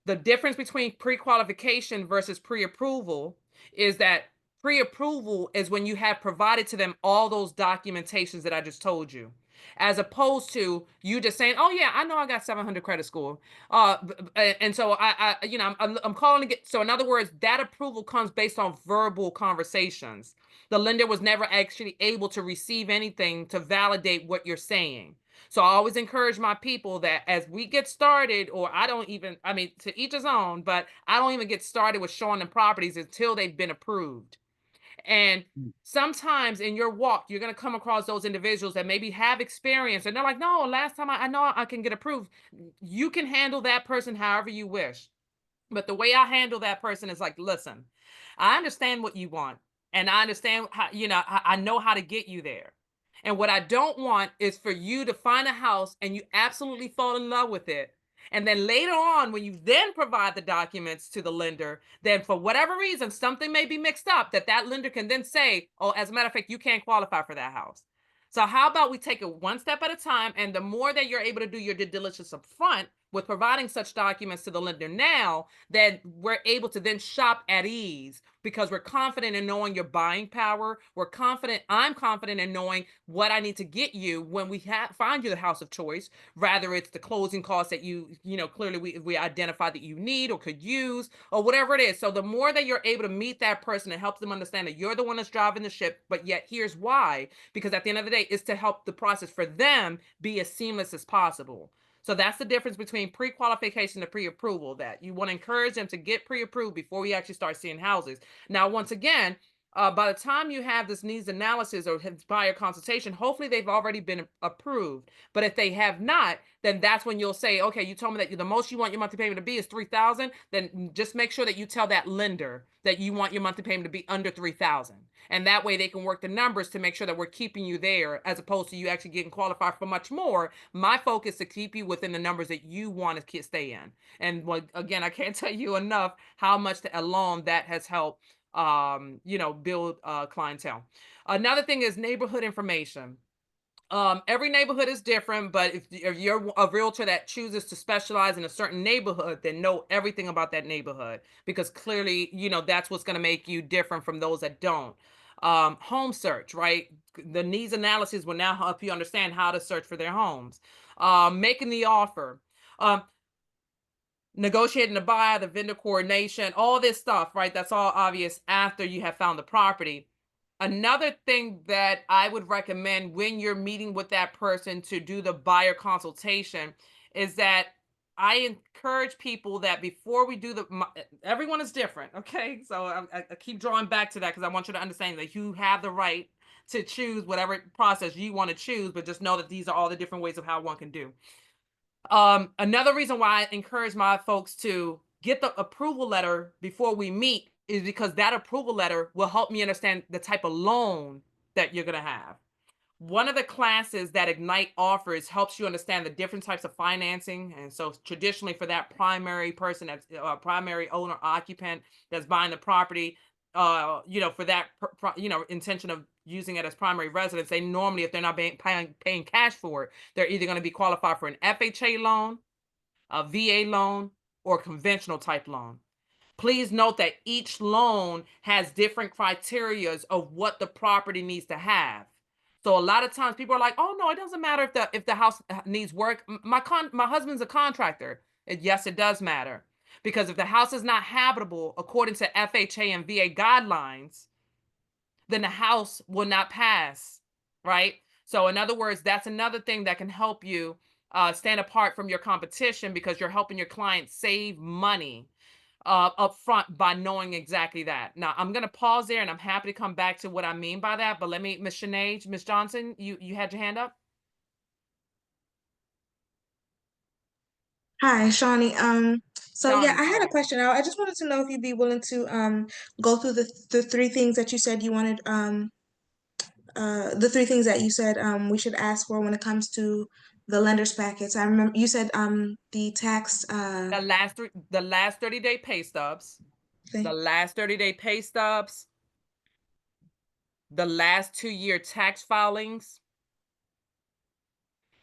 The difference between pre-qualification versus pre-approval is that pre-approval is when you have provided to them all those documentations that I just told you, as opposed to you just saying, "Oh yeah, I know I got 700 credit score," and so I'm calling to get. So in other words, that approval comes based on verbal conversations. The lender was never actually able to receive anything to validate what you're saying. So I always encourage my people that as we get started, or I mean, to each his own, but I don't even get started with showing them properties until they've been approved. And sometimes in your walk, you're going to come across those individuals that maybe have experience and they're like, no, last time I know I can get approved. You can handle that person however you wish. But the way I handle that person is like, listen, I understand what you want. And I understand how, I know how to get you there. And what I don't want is for you to find a house and you absolutely fall in love with it. And then later on, when you then provide the documents to the lender, then for whatever reason, something may be mixed up that lender can then say, oh, as a matter of fact, you can't qualify for that house. So how about we take it one step at a time? And the more that you're able to do your due diligence up front with providing such documents to the lender now, then we're able to then shop at ease because we're confident in knowing your buying power. I'm confident in knowing what I need to get you when we find you the house of choice, rather it's the closing costs that clearly we identify that you need or could use or whatever it is. So the more that you're able to meet that person and help them understand that you're the one that's driving the ship, but yet here's why, because at the end of the day, it's to help the process for them be as seamless as possible. So that's the difference between pre-qualification and pre-approval, that you want to encourage them to get pre-approved before we actually start seeing houses. Now, once again, by the time you have this needs analysis or buyer consultation, hopefully they've already been approved. But if they have not, then that's when you'll say, okay, you told me that the most you want your monthly payment to be is $3,000. Then just make sure that you tell that lender that you want your monthly payment to be under $3,000. And that way they can work the numbers to make sure that we're keeping you there, as opposed to you actually getting qualified for much more. My focus is to keep you within the numbers that you want to stay in. And again, I can't tell you enough how much alone that has helped build clientele. Another thing is neighborhood information. Every neighborhood is different, but if you're a realtor that chooses to specialize in a certain neighborhood, then know everything about that neighborhood, because clearly, that's what's going to make you different from those that don't. Home search, right? The needs analysis will now help you understand how to search for their homes. Making the offer. Negotiating the buy, the vendor coordination, all this stuff, right? That's all obvious after you have found the property. Another thing that I would recommend when you're meeting with that person to do the buyer consultation is that I encourage people that before we do everyone is different, okay? So I keep drawing back to that because I want you to understand that you have the right to choose whatever process you want to choose, but just know that these are all the different ways of how one can do. Another reason why I encourage my folks to get the approval letter before we meet is because that approval letter will help me understand the type of loan that you're going to have. One of the classes that Ignite offers helps you understand the different types of financing. And so traditionally for that primary person, that's primary owner occupant that's buying the property, for that, intention of using it as primary residence, they normally, if they're not paying cash for it, they're either going to be qualified for an FHA loan, a VA loan, or a conventional type loan. Please note that each loan has different criterias of what the property needs to have. So a lot of times people are like, "Oh no, it doesn't matter if the house needs work. My husband's a contractor." Yes, it does matter, because if the house is not habitable according to FHA and VA guidelines, then the house will not pass, right? So in other words, that's another thing that can help you stand apart from your competition, because you're helping your client save money up front by knowing exactly that. Now, I'm going to pause there and I'm happy to come back to what I mean by that. But let me, Ms. Sinead, Ms. Johnson, you had your hand up? Hi, Shawnee. So yeah, Shawnee, I had a sorry. question. I just wanted to know if you'd be willing to go through the three things that you said you wanted the three things that you said we should ask for when it comes to the lender's packets. I remember you said the tax The last 30-day pay stubs, the thing. last 30-day pay stubs, the last 2-year tax filings,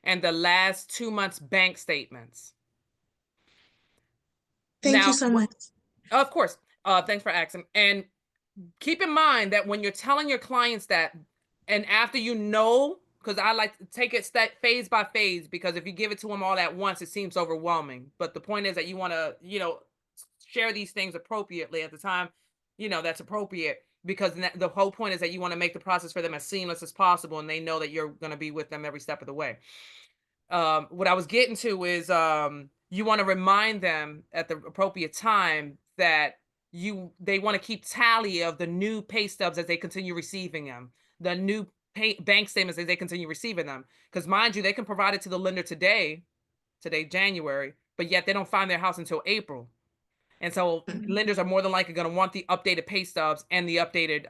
and the last 2 months bank statements. Thank you Now, so much. of course, thanks for asking. And keep in mind that when you're telling your clients that, and after you know, because I like to take it step phase by phase, because if you give it to them all at once, it seems overwhelming. But the point is that you want to, share these things appropriately at the time, that's appropriate, because the whole point is that you want to make the process for them as seamless as possible, and they know that you're going to be with them every step of the way. What I was getting to is you want to remind them at the appropriate time that they want to keep tally of the new pay stubs as they continue receiving them, the new bank statements as they continue receiving them. Because mind you, they can provide it to the lender today, January, but yet they don't find their house until April. And so lenders are more than likely going to want the updated pay stubs and the updated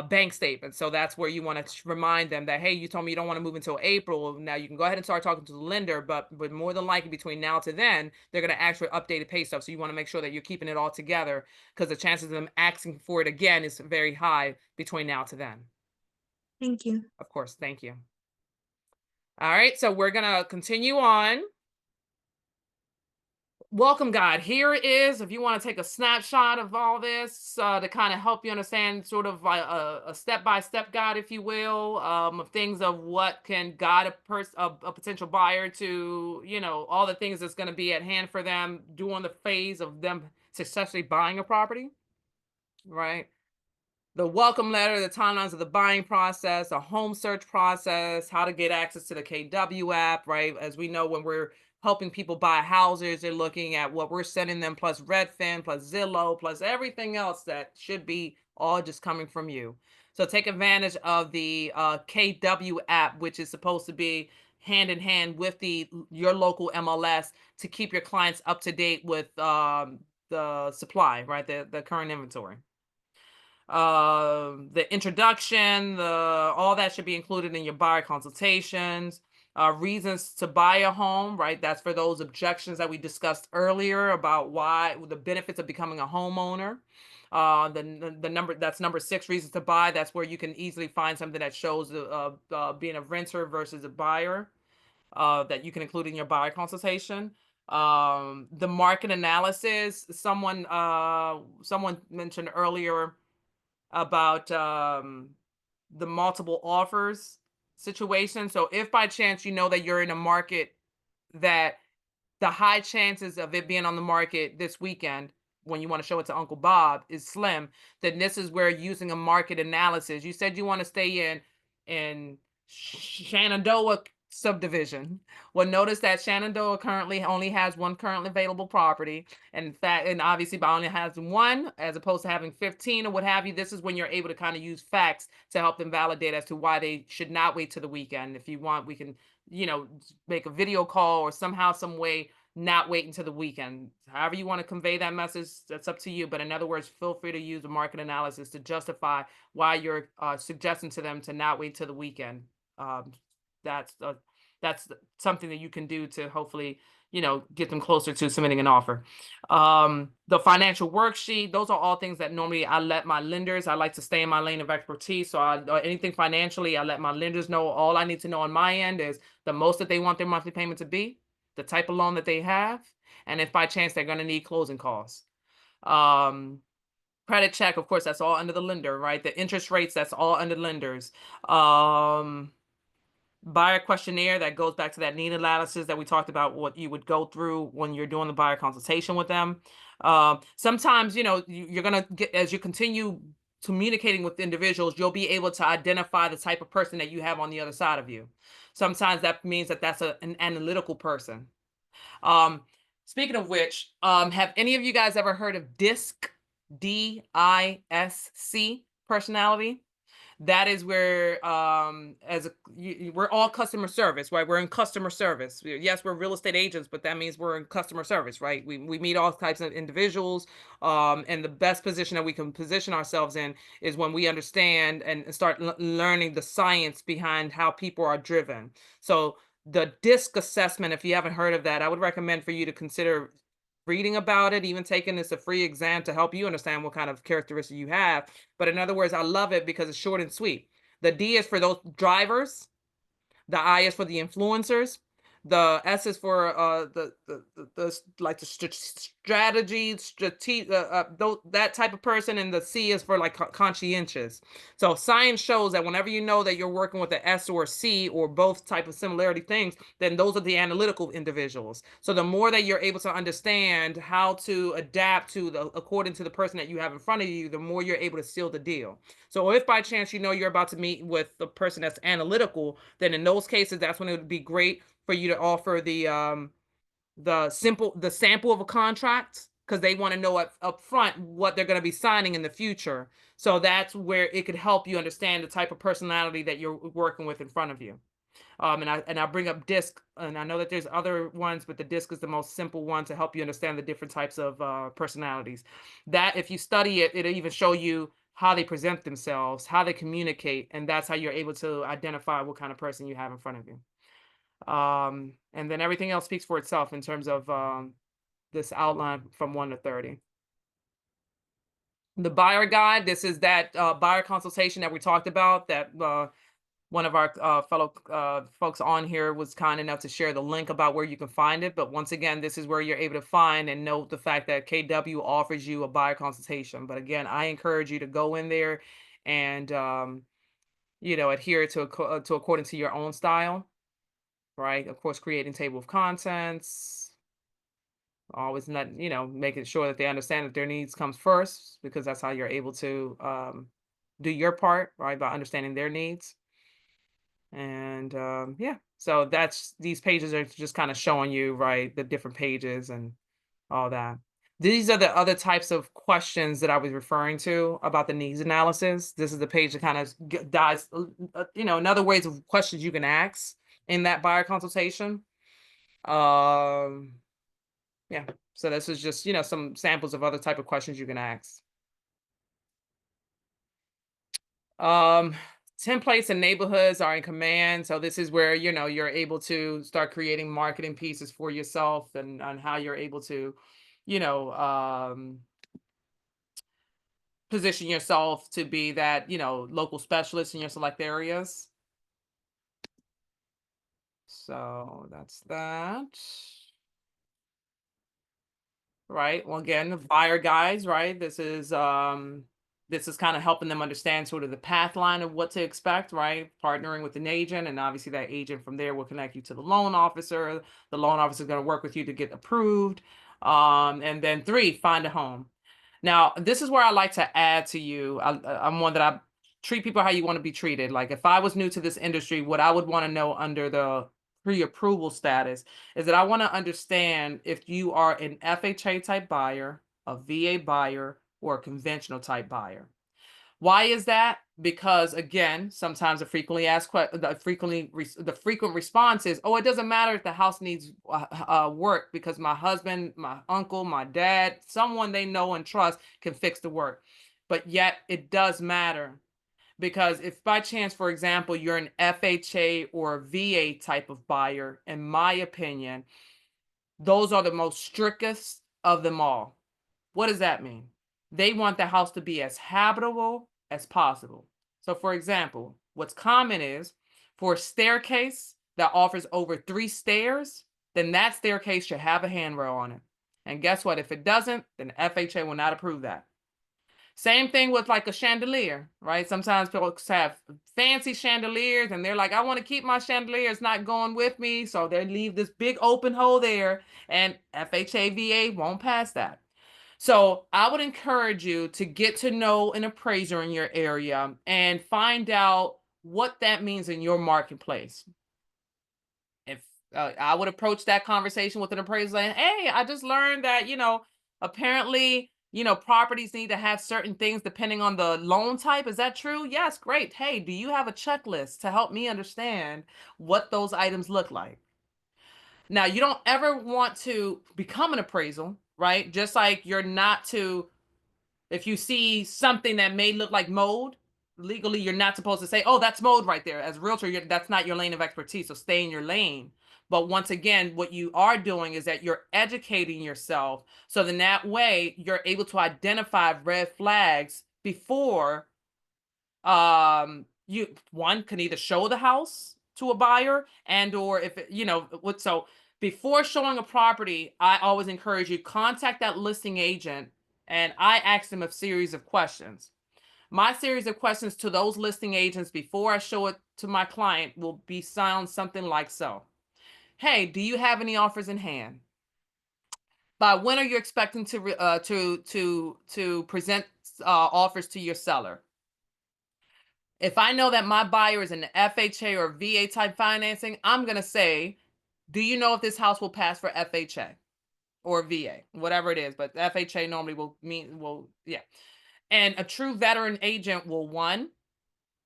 bank statement. So that's where you want to remind them that, hey, you told me you don't want to move until April. Now you can go ahead and start talking to the lender, but more than likely between now to then, they're going to ask for updated pay stuff. So you want to make sure that you're keeping it all together, because the chances of them asking for it again is very high between now to then. Thank you. Of course. Thank you. All right. So we're going to continue on. Welcome guide. Here it is. If you want to take a snapshot of all this to kind of help you understand sort of a step-by-step guide, if you will, of things of what can guide a potential buyer to, all the things that's going to be at hand for them during the phase of them successfully buying a property, right? The welcome letter, the timelines of the buying process, a home search process, how to get access to the KW app, right? As we know, when we're helping people buy houses, they're looking at what we're sending them, plus Redfin, plus Zillow, plus everything else that should be all just coming from you. So take advantage of the KW app, which is supposed to be hand in hand with your local MLS to keep your clients up to date with the supply, right? The current inventory. The introduction, all that should be included in your buyer consultations. Reasons to buy a home, right? That's for those objections that we discussed earlier about why the benefits of becoming a homeowner. The number, that's number 6, reasons to buy. That's where you can easily find something that shows being a renter versus a buyer, that you can include in your buyer consultation. The market analysis, someone mentioned earlier about the multiple offers situation. So if by chance you know that you're in a market that the high chances of it being on the market this weekend when you want to show it to Uncle Bob is slim, then this is where using a market analysis. You said you want to stay in Shenandoah subdivision. Well, notice that Shenandoah currently only has one currently available property. And in fact, and obviously by only has one as opposed to having 15 or what have you. This is when you're able to kind of use facts to help them validate as to why they should not wait to the weekend. If you want, we can, make a video call or somehow, some way, not wait until the weekend. However you want to convey that message, that's up to you. But in other words, feel free to use the market analysis to why you're suggesting to them to not wait till the weekend. That's something that you can do to hopefully, get them closer to submitting an offer. The financial worksheet, those are all things that normally I let my lenders, I like to stay in my lane of expertise. So anything financially, I let my lenders know. All I need to know on my end is the most that they want their monthly payment to be, the type of loan that they have, and if by chance they're going to need closing costs. Credit check, of course, that's all under the lender, right? The interest rates, that's all under lenders. Buyer questionnaire, that goes back to that need analysis that we talked about, what you would go through when you're doing the buyer consultation with them. Sometimes, you're going to get, as you continue communicating with individuals, you'll be able to identify the type of person that you have on the other side of you. Sometimes that means that that's an analytical person. Speaking of which, have any of you guys ever heard of DISC, D-I-S-C personality? That is where, we're all customer service, right? We're in customer service. Yes, we're real estate agents, but that means we're in customer service, right? We meet all types of individuals. And the best position that we can position ourselves in is when we understand and start learning the science behind how people are driven. So the DISC assessment, if you haven't heard of that, I would recommend for you to consider reading about it, even taking this a free exam to help you understand what kind of characteristics you have. But in other words, I love it because it's short and sweet. The D is for those drivers. The I is for the influencers. The S is for like the strategy, that type of person, and the C is for like conscientious. So science shows that whenever you know that you're working with the S or C or both type of similarity things, then those are the analytical individuals. So the more that you're able to understand how to adapt to according to the person that you have in front of you, the more you're able to seal the deal. So if by chance you know you're about to meet with the person that's analytical, then in those cases, that's when it would be great for you to offer the sample of a contract, because they want to know up front what they're going to be signing in the future. So that's where it could help you understand the type of personality that you're working with in front of you. And I bring up DISC, and I know that there's other ones, but the DISC is the most simple one to help you understand the different types of personalities. That if you study it, it'll even show you how they present themselves, how they communicate, and that's how you're able to identify what kind of person you have in front of you. And then everything else speaks for itself in terms of this outline from 1 to 30. The buyer guide, this is that buyer consultation that we talked about, that one of our fellow folks on here was kind enough to share the link about where you can find it. But once again, this is where you're able to find and note the fact that KW offers you a buyer consultation. But again, I encourage you to go in there and adhere to according to your own style, right? Of course, creating table of contents, always making sure that they understand that their needs comes first, because that's how you're able to do your part, right, by understanding their needs. And yeah, so these pages are just kind of showing you, right, the different pages and all that. These are the other types of questions that I was referring to about the needs analysis. This is the page that kind of dives, in other ways of questions you can ask in that buyer consultation. Yeah, so this is just, some samples of other type of questions you can ask. Templates and neighborhoods are in command. So this is where, you're able to start creating marketing pieces for yourself, and on how you're able to, position yourself to be that, local specialist in your select areas. So that's that. Right. Well, again, the buyer guides, right? This is kind of helping them understand sort of the path line of what to expect, right? Partnering with an agent, and obviously that agent from there will connect you to the loan officer. The loan officer is going to work with you to get approved. And then 3, find a home. Now, this is where I like to add to you. I'm one that I treat people how you want to be treated. Like if I was new to this industry, what I would want to know under the pre-approval status is that I want to understand if you are an FHA type buyer, a VA buyer, or a conventional type buyer. Why is that? Because again, sometimes the frequent response is, oh, it doesn't matter if the house needs work, because my husband, my uncle, my dad, someone they know and trust can fix the work. But yet it does matter, because if by chance, for example, you're an FHA or VA type of buyer, in my opinion, those are the most strictest of them all. What does that mean? They want the house to be as habitable as possible. So for example, what's common is for a staircase that offers over 3 stairs, then that staircase should have a handrail on it. And guess what? If it doesn't, then FHA will not approve that. Same thing with like a chandelier, right? Sometimes people have fancy chandeliers and they're like, I want to keep my chandelier, it's not going with me. So they leave this big open hole there, and FHA VA won't pass that. So I would encourage you to get to know an appraiser in your area and find out what that means in your marketplace. If I would approach that conversation with an appraiser and, hey, I just learned that, apparently, properties need to have certain things depending on the loan type. Is that true? Yes, great. Hey, do you have a checklist to help me understand what those items look like? Now, you don't ever want to become an appraisal, right? Just like you're not to, if you see something that may look like mold, legally, you're not supposed to say, oh, that's mold right there. As a realtor, that's not your lane of expertise, so stay in your lane. But once again, what you are doing is that you're educating yourself, so then that way you're able to identify red flags before you, one, can either show the house to a buyer, and or if it, you know what. So before showing a property, I always encourage you contact that listing agent, and I ask them a series of questions. My series of questions to those listing agents before I show it to my client will be sound something like so. Hey, do you have any offers in hand? By when are you expecting to present offers to your seller? If I know that my buyer is in the FHA or VA type financing, I'm gonna say, do you know if this house will pass for FHA or VA, whatever it is? But FHA normally yeah. And a true veteran agent will, one,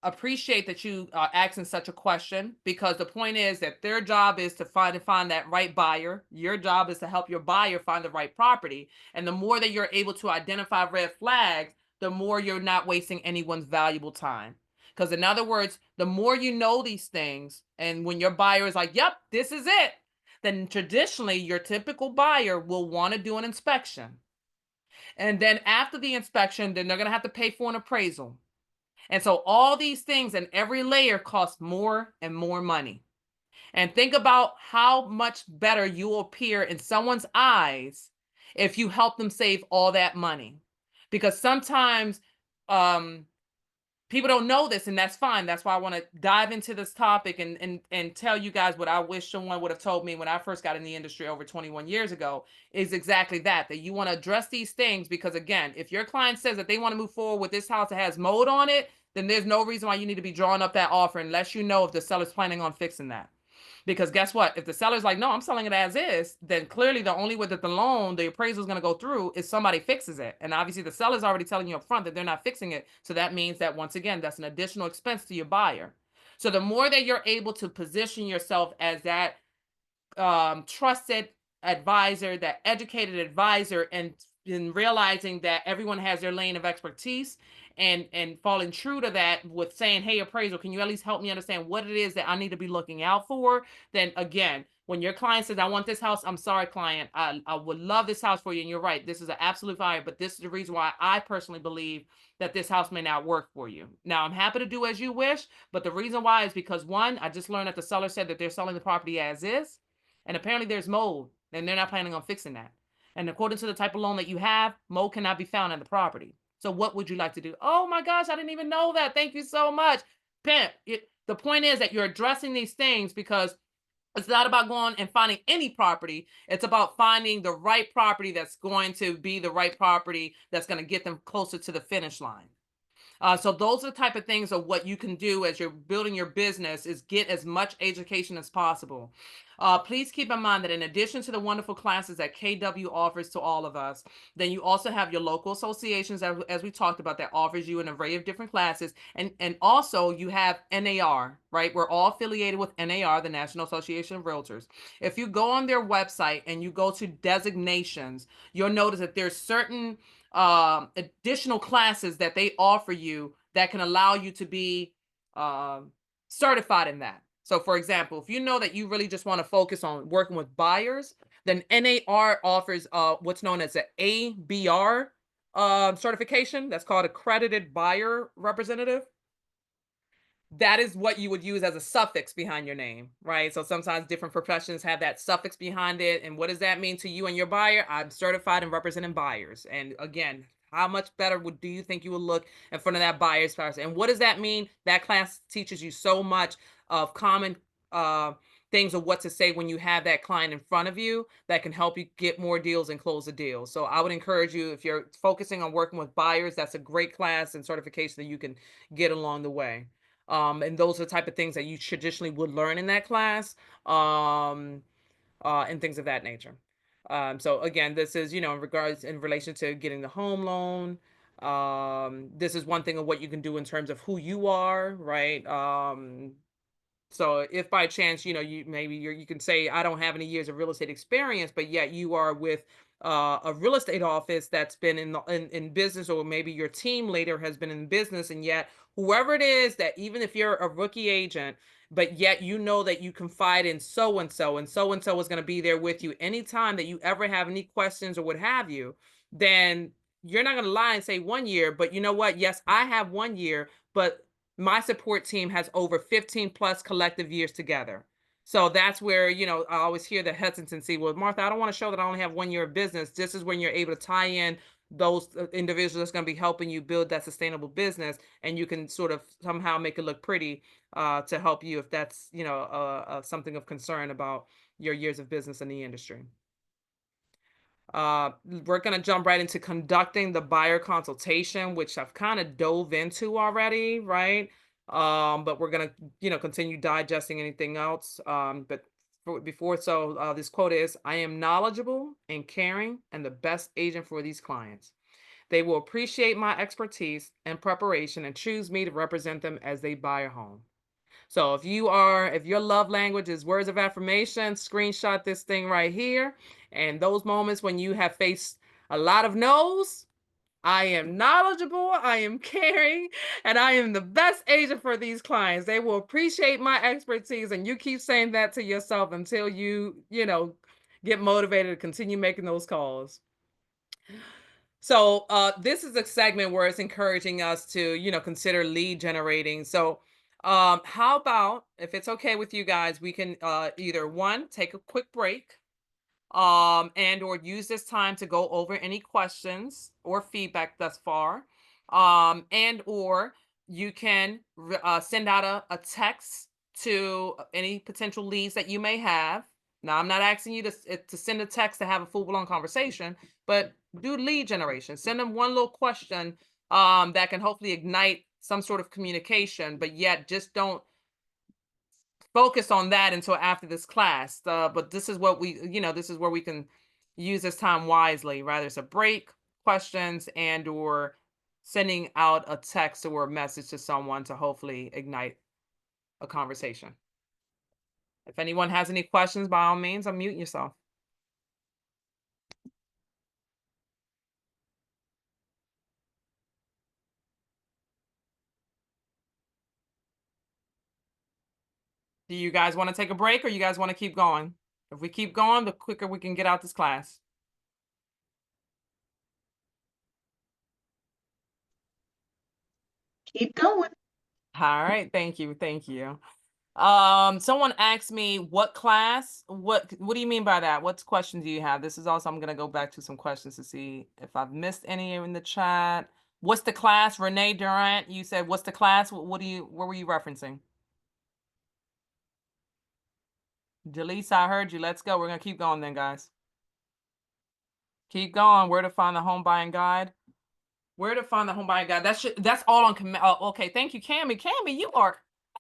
appreciate that you are asking such a question, because the point is that their job is to find that right buyer. Your job is to help your buyer find the right property. And the more that you're able to identify red flags, the more you're not wasting anyone's valuable time. Because in other words, the more you know these things, and when your buyer is like, yep, this is it, then traditionally your typical buyer will want to do an inspection. And then after the inspection, then they're going to have to pay for an appraisal. And so all these things and every layer costs more and more money. And think about how much better you will appear in someone's eyes if you help them save all that money. Because sometimes people don't know this, and that's fine. That's why I want to dive into this topic and tell you guys what I wish someone would have told me when I first got in the industry over 21 years ago, is exactly that you want to address these things. Because again, if your client says that they want to move forward with this house that has mold on it, then there's no reason why you need to be drawing up that offer unless you know if the seller's planning on fixing that. Because guess what? If the seller's like, no, I'm selling it as is, then clearly the only way that the appraisal is going to go through is somebody fixes it. And obviously the seller's already telling you up front that they're not fixing it. So that means that, once again, that's an additional expense to your buyer. So the more that you're able to position yourself as that trusted advisor, that educated advisor, and in realizing that everyone has their lane of expertise, and falling true to that with saying, hey, appraisal, can you at least help me understand what it is that I need to be looking out for? Then again, when your client says, I want this house, I'm sorry, client, I would love this house for you. And you're right, this is an absolute fire, but this is the reason why I personally believe that this house may not work for you. Now, I'm happy to do as you wish, but the reason why is because, one, I just learned that the seller said that they're selling the property as is, and apparently there's mold, and they're not planning on fixing that. And according to the type of loan that you have, mold cannot be found on the property. So what would you like to do? Oh my gosh, I didn't even know that. Thank you so much. Pimp, the point is that you're addressing these things, because it's not about going and finding any property. It's about finding the right property that's going to be the right property that's going to get them closer to the finish line. So those are the type of things of what you can do as you're building your business, is get as much education as possible. Please keep in mind that in addition to the wonderful classes that KW offers to all of us, then you also have your local associations, as we talked about, that offers you an array of different classes. And also you have NAR, right? We're all affiliated with NAR, the National Association of Realtors. If you go on their website and you go to designations, you'll notice that there's certain additional classes that they offer you that can allow you to be certified in that. So for example, if you know that you really just want to focus on working with buyers, then NAR offers what's known as an ABR certification. That's called Accredited Buyer Representative. That is what you would use as a suffix behind your name, right? So sometimes different professions have that suffix behind it. And what does that mean to you and your buyer? I'm certified in representing buyers. And again, how much better do you think you will look in front of that buyer's person? And what does that mean? That class teaches you so much of common things of what to say when you have that client in front of you, that can help you get more deals and close the deal. So I would encourage you, if you're focusing on working with buyers, that's a great class and certification that you can get along the way. And those are the type of things that you traditionally would learn in that class, and things of that nature. So again, this is, in relation to getting the home loan. This is one thing of what you can do in terms of who you are, right? So if by chance, you can say, I don't have any years of real estate experience, but yet you are with a real estate office that's been in business, or maybe your team leader has been in business, and yet whoever it is, that even if you're a rookie agent, but yet you know that you confide in so and so is going to be there with you anytime that you ever have any questions or what have you, then you're not going to lie and say 1 year. But you know what? Yes, I have 1 year, but my support team has over 15 plus collective years together. So that's where, I always hear the hesitancy. Well, Martha, I don't want to show that I only have 1 year of business. This is when you're able to tie in those individuals that's going to be helping you build that sustainable business, and you can sort of somehow make it look pretty to help you if that's, something of concern about your years of business in the industry. We're going to jump right into conducting the buyer consultation, which I've kind of dove into already, right? But we're going to, continue digesting anything else. This quote is, I am knowledgeable and caring and the best agent for these clients. They will appreciate my expertise and preparation and choose me to represent them as they buy a home. So if your love language is words of affirmation, screenshot this thing right here. And those moments when you have faced a lot of no's, I am knowledgeable, I am caring, and I am the best agent for these clients. They will appreciate my expertise. And you keep saying that to yourself until you get motivated to continue making those calls. So this is a segment where it's encouraging us to, consider lead generating. So how about, if it's okay with you guys, we can either one, take a quick break and or use this time to go over any questions or feedback thus far. And or you can send out a text to any potential leads that you may have. Now, I'm not asking you to send a text to have a full-blown conversation, but do lead generation. Send them one little question that can hopefully ignite some sort of communication, but yet just don't focus on that until after this class. But this is what this is where we can use this time wisely. Rather, it's a break, questions, and or sending out a text or a message to someone to hopefully ignite a conversation. If anyone has any questions, by all means, unmute yourself. Do you guys want to take a break, or you guys want to keep going? If we keep going, the quicker we can get out this class. Keep going. All right, thank you. Someone asked me what class, what do you mean by that? What questions do you have? This is also, I'm going to go back to some questions to see if I've missed any in the chat. What's the class? Renee Durant, you said, what's the class? What were you referencing? Jaleesa, I heard you. Let's go. We're going to keep going then, guys. Keep going. Where to find the home buying guide? Where to find the home buying guide? That's all on okay. Thank you, Cammy. Cammy,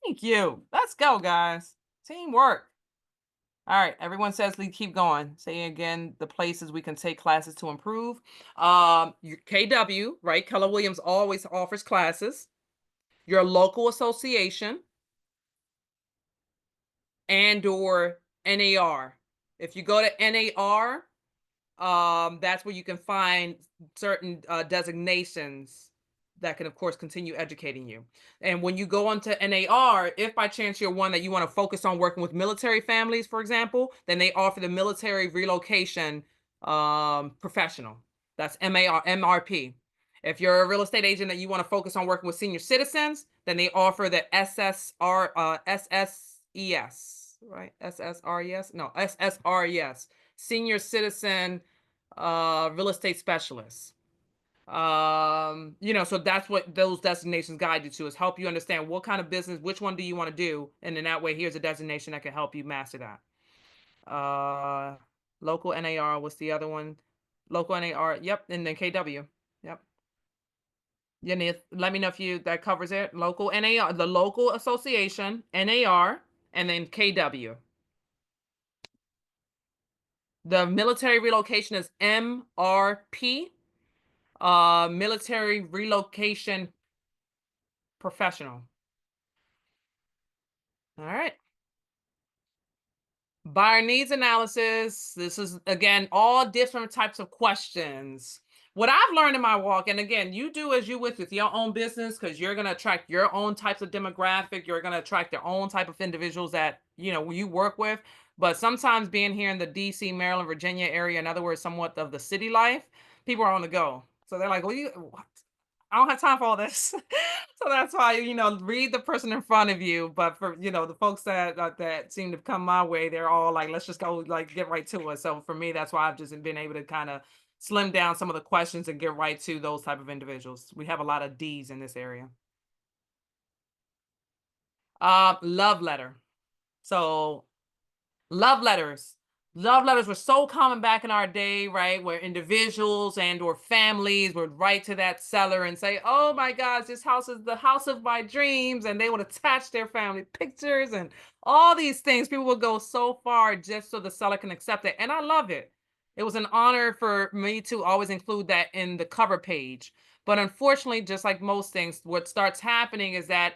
thank you. Let's go, guys. Teamwork. All right. Everyone says keep going. Say again the places we can take classes to improve. Your KW, right? Keller Williams always offers classes. Your local association and or NAR. If you go to NAR, that's where you can find certain designations that can, of course, continue educating you. And when you go onto NAR, if by chance you're one that you want to focus on working with military families, for example, then they offer the military relocation professional. That's MRP. If you're a real estate agent that you want to focus on working with senior citizens, then they offer the SSRES, right? SSRES? No, SSRES, Senior Citizen Real Estate Specialist. So that's what those designations guide you to, is help you understand what kind of business, which one do you want to do, and then that way here's a designation that can help you master that. Local NAR, what's the other one? Local NAR, yep, and then KW, yep. Let me know if that covers it. Local NAR, the local association, NAR, and then KW. The military relocation is MRP. Military relocation professional. All right. Buyer needs analysis. This is, again, all different types of questions. What I've learned in my walk, and again, you do as you with your own business, because you're going to attract your own types of demographic. You're going to attract your own type of individuals that, you work with. But sometimes being here in the DC, Maryland, Virginia area, in other words, somewhat of the city life, people are on the go. So they're like, what? I don't have time for all this. So that's why, read the person in front of you. But for, the folks that seem to come my way, they're all like, let's just go like get right to it. So for me, that's why I've just been able to kind of slim down some of the questions and get right to those type of individuals. We have a lot of D's in this area. Love letter. So love letters. Love letters were so common back in our day, right? Where individuals and or families would write to that seller and say, "Oh my gosh, this house is the house of my dreams," and they would attach their family pictures and all these things. People would go so far just so the seller can accept it, and I love it. It was an honor for me to always include that in the cover page. But unfortunately, just like most things, what starts happening is that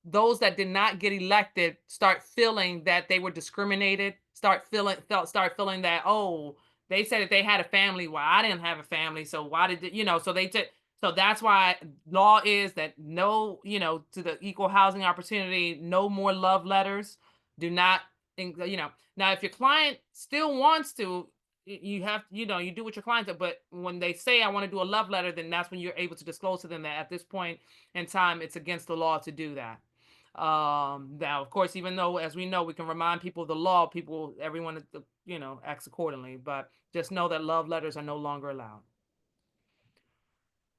those that did not get elected start feeling that they were discriminated, start feeling that, oh, they said that they had a family, well, I didn't have a family, so why did so they did. So that's why law is that no, to the equal housing opportunity, no more love letters. Do not, now if your client still wants to, you have, you do what your client does, but when they say I want to do a love letter, then that's when you're able to disclose to them that at this point in time it's against the law to do that. Now, of course, even though, as we know, we can remind people of the law, everyone, acts accordingly. But just know that love letters are no longer allowed.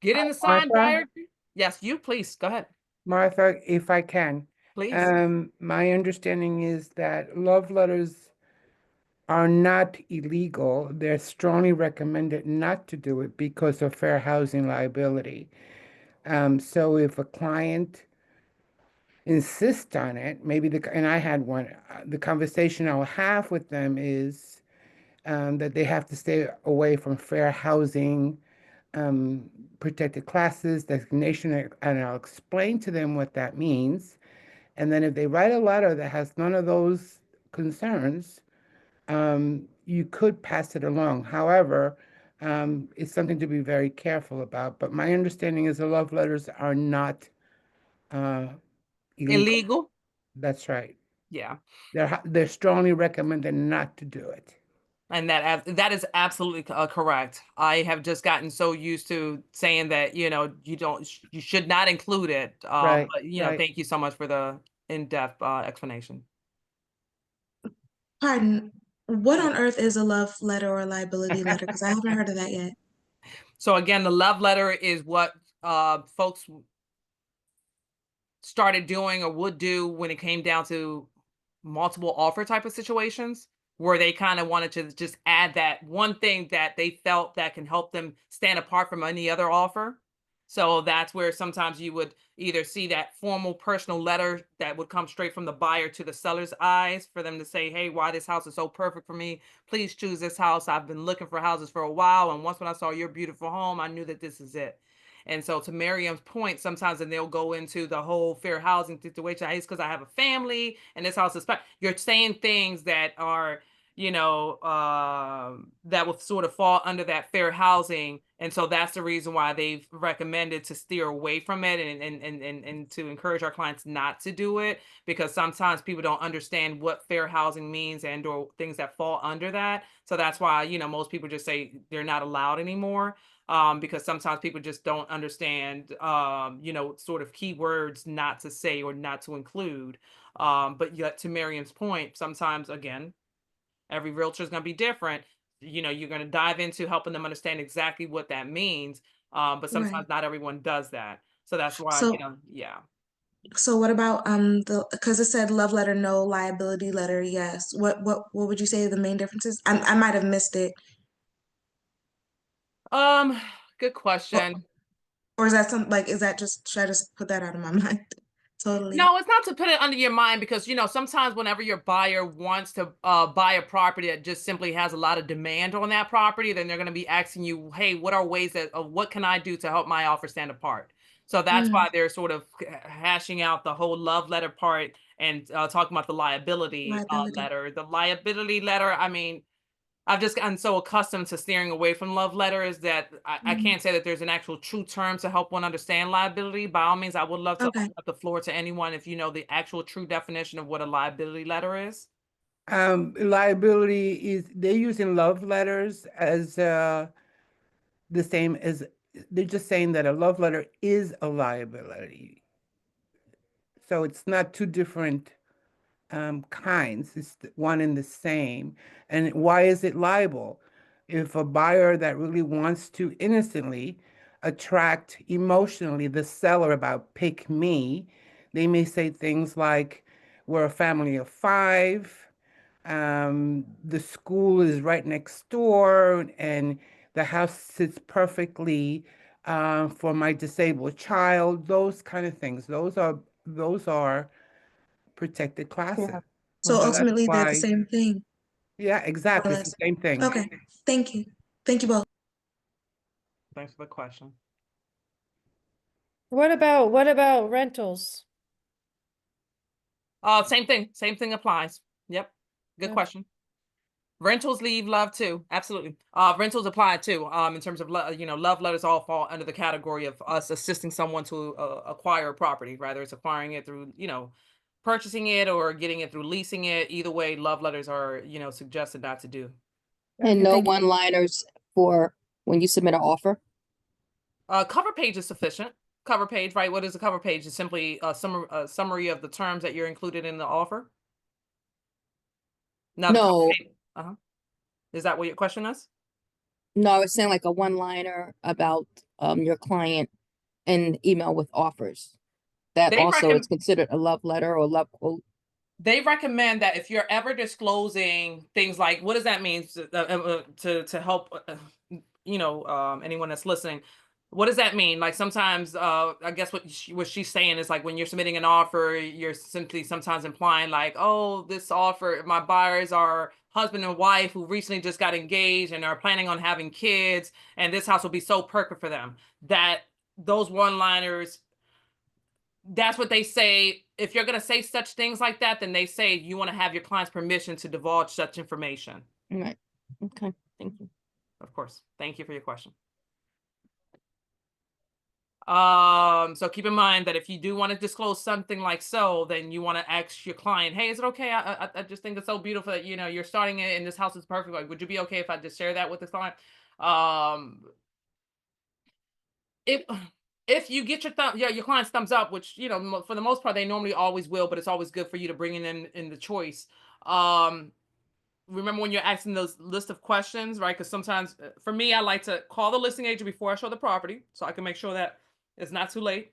Get in the signed Martha? buyer. Yes, you please go ahead, Martha, if I can. please. My understanding is that love letters are not illegal. They're strongly recommended not to do it because of fair housing liability. So if a client insists on it, and I had one, the conversation I'll have with them is that they have to stay away from fair housing, protected classes, designation, and I'll explain to them what that means. And then if they write a letter that has none of those concerns, you could pass it along. However, it's something to be very careful about. But my understanding is the love letters are not illegal. Illegal. That's right. Yeah. They're strongly recommended not to do it. And that is absolutely correct. I have just gotten so used to saying that, you should not include it. Right, But, right. thank you so much for the in-depth explanation. Pardon, what on earth is a love letter or a liability letter? Because I haven't heard of that yet. So again, the love letter is what folks started doing or would do when it came down to multiple offer type of situations, where they kind of wanted to just add that one thing that they felt that can help them stand apart from any other offer. So that's where sometimes you would either see that formal personal letter that would come straight from the buyer to the seller's eyes for them to say, hey, why this house is so perfect for me. Please choose this house. I've been looking for houses for a while. And once when I saw your beautiful home, I knew that this is it. And so to Miriam's point, sometimes then they'll go into the whole fair housing situation. Hey, it's because I have a family and this house is you're saying things that are, that will sort of fall under that fair housing. And so that's the reason why they've recommended to steer away from it and to encourage our clients not to do it, because sometimes people don't understand what fair housing means and or things that fall under that. So that's why, most people just say they're not allowed anymore. Because sometimes people just don't understand, sort of keywords not to say or not to include. But yet, to Miriam's point, sometimes, again, every realtor is going to be different. You're going to dive into helping them understand exactly what that means. But sometimes Right. not everyone does that. So that's why, So, yeah. so what about because it said love letter no, liability letter yes. What would you say the main differences? I might have missed it. Good question. Or is that should I just put that out of my mind? Totally. No, it's not to put it under your mind, because sometimes whenever your buyer wants to buy a property that just simply has a lot of demand on that property, then they're going to be asking you, hey, what are ways what can I do to help my offer stand apart? So that's why they're sort of hashing out the whole love letter part and talking about the liability letter. The liability letter, I mean, I've just gotten so accustomed to steering away from love letters that I can't say that there's an actual true term to help one understand liability. By all means, I would love to open up the floor to anyone if you know the actual true definition of what a liability letter is. Liability is they're using love letters as the same as they're just saying that a love letter is a liability. So it's not two different kinds, it's one and the same. And why is it liable? If a buyer that really wants to innocently attract emotionally the seller about pick me, they may say things like, we're a family of 5, the school is right next door, and the house sits perfectly for my disabled child. Those kind of things. Those are protected classes. Yeah. So So that's ultimately, they're the why, same thing. yeah, exactly. More or It's the less. same thing. Okay. Thank you. Thank you both. Thanks for the question. What about rentals? Same thing applies. Yep. Good Okay. question. Rentals leave love too. Absolutely. Rentals apply too. In terms of love letters all fall under the category of us assisting someone to acquire a property, rather it's acquiring it through, purchasing it or getting it through leasing it. Either way, love letters are, suggested not to do. And Okay, no thank you. one-liners for when you submit an offer? Cover page is sufficient. Cover page, right? What is a cover page? It's simply a summary of the terms that you're included in the offer. Now, the cover No, page, is that what your question is? no, I was saying like a one-liner about your client and email with offers. That They also recommend- is considered a love letter or love quote. They recommend that if you're ever disclosing things like, what does that mean to help, anyone that's listening? What does that mean? Like sometimes, I guess what she's saying is like when you're submitting an offer, you're simply sometimes implying like, oh, this offer, my buyers are husband and wife who recently just got engaged and are planning on having kids, and this house will be so perfect for them. That those one-liners, that's what they say. If you're going to say such things like that, then they say you want to have your client's permission to divulge such information. Right. Okay, thank you. Of course. Thank you for your question. So keep in mind that if you do want to disclose something like so, then you want to ask your client, hey, is it okay? I just think it's so beautiful that, you're starting it and this house is perfect. Like, would you be okay if I just share that with the client? If you get your client's thumbs up, which, for the most part, they normally always will, but it's always good for you to bring it in the choice. Remember when you're asking those list of questions, right? Because sometimes for me, I like to call the listing agent before I show the property so I can make sure that it's not too late.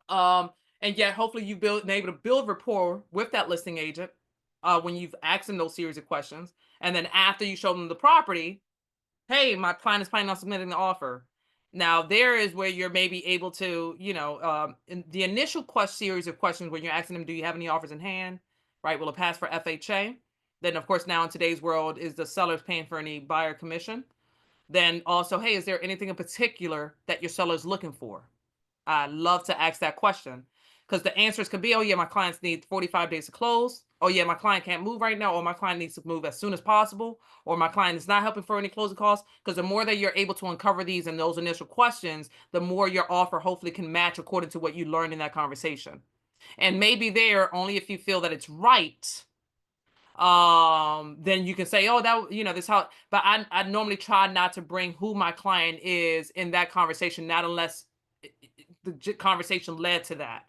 And yet hopefully you've been able to build rapport with that listing agent when you've asked them those series of questions. And then after you show them the property, hey, my client is planning on submitting the offer. Now, there is where you're maybe able to, in the initial series of questions when you're asking them, do you have any offers in hand? Right? Will it pass for FHA? Then, of course, now in today's world, is the sellers paying for any buyer commission? Then also, hey, is there anything in particular that your seller is looking for? I love to ask that question because the answers could be, oh, yeah, my clients need 45 days to close. Oh, yeah, my client can't move right now, or my client needs to move as soon as possible, or my client is not helping for any closing costs. Because the more that you're able to uncover these in those initial questions, the more your offer hopefully can match according to what you learned in that conversation. And maybe there, only if you feel that it's right, then you can say, oh, that, this how, but I normally try not to bring who my client is in that conversation, not unless the conversation led to that.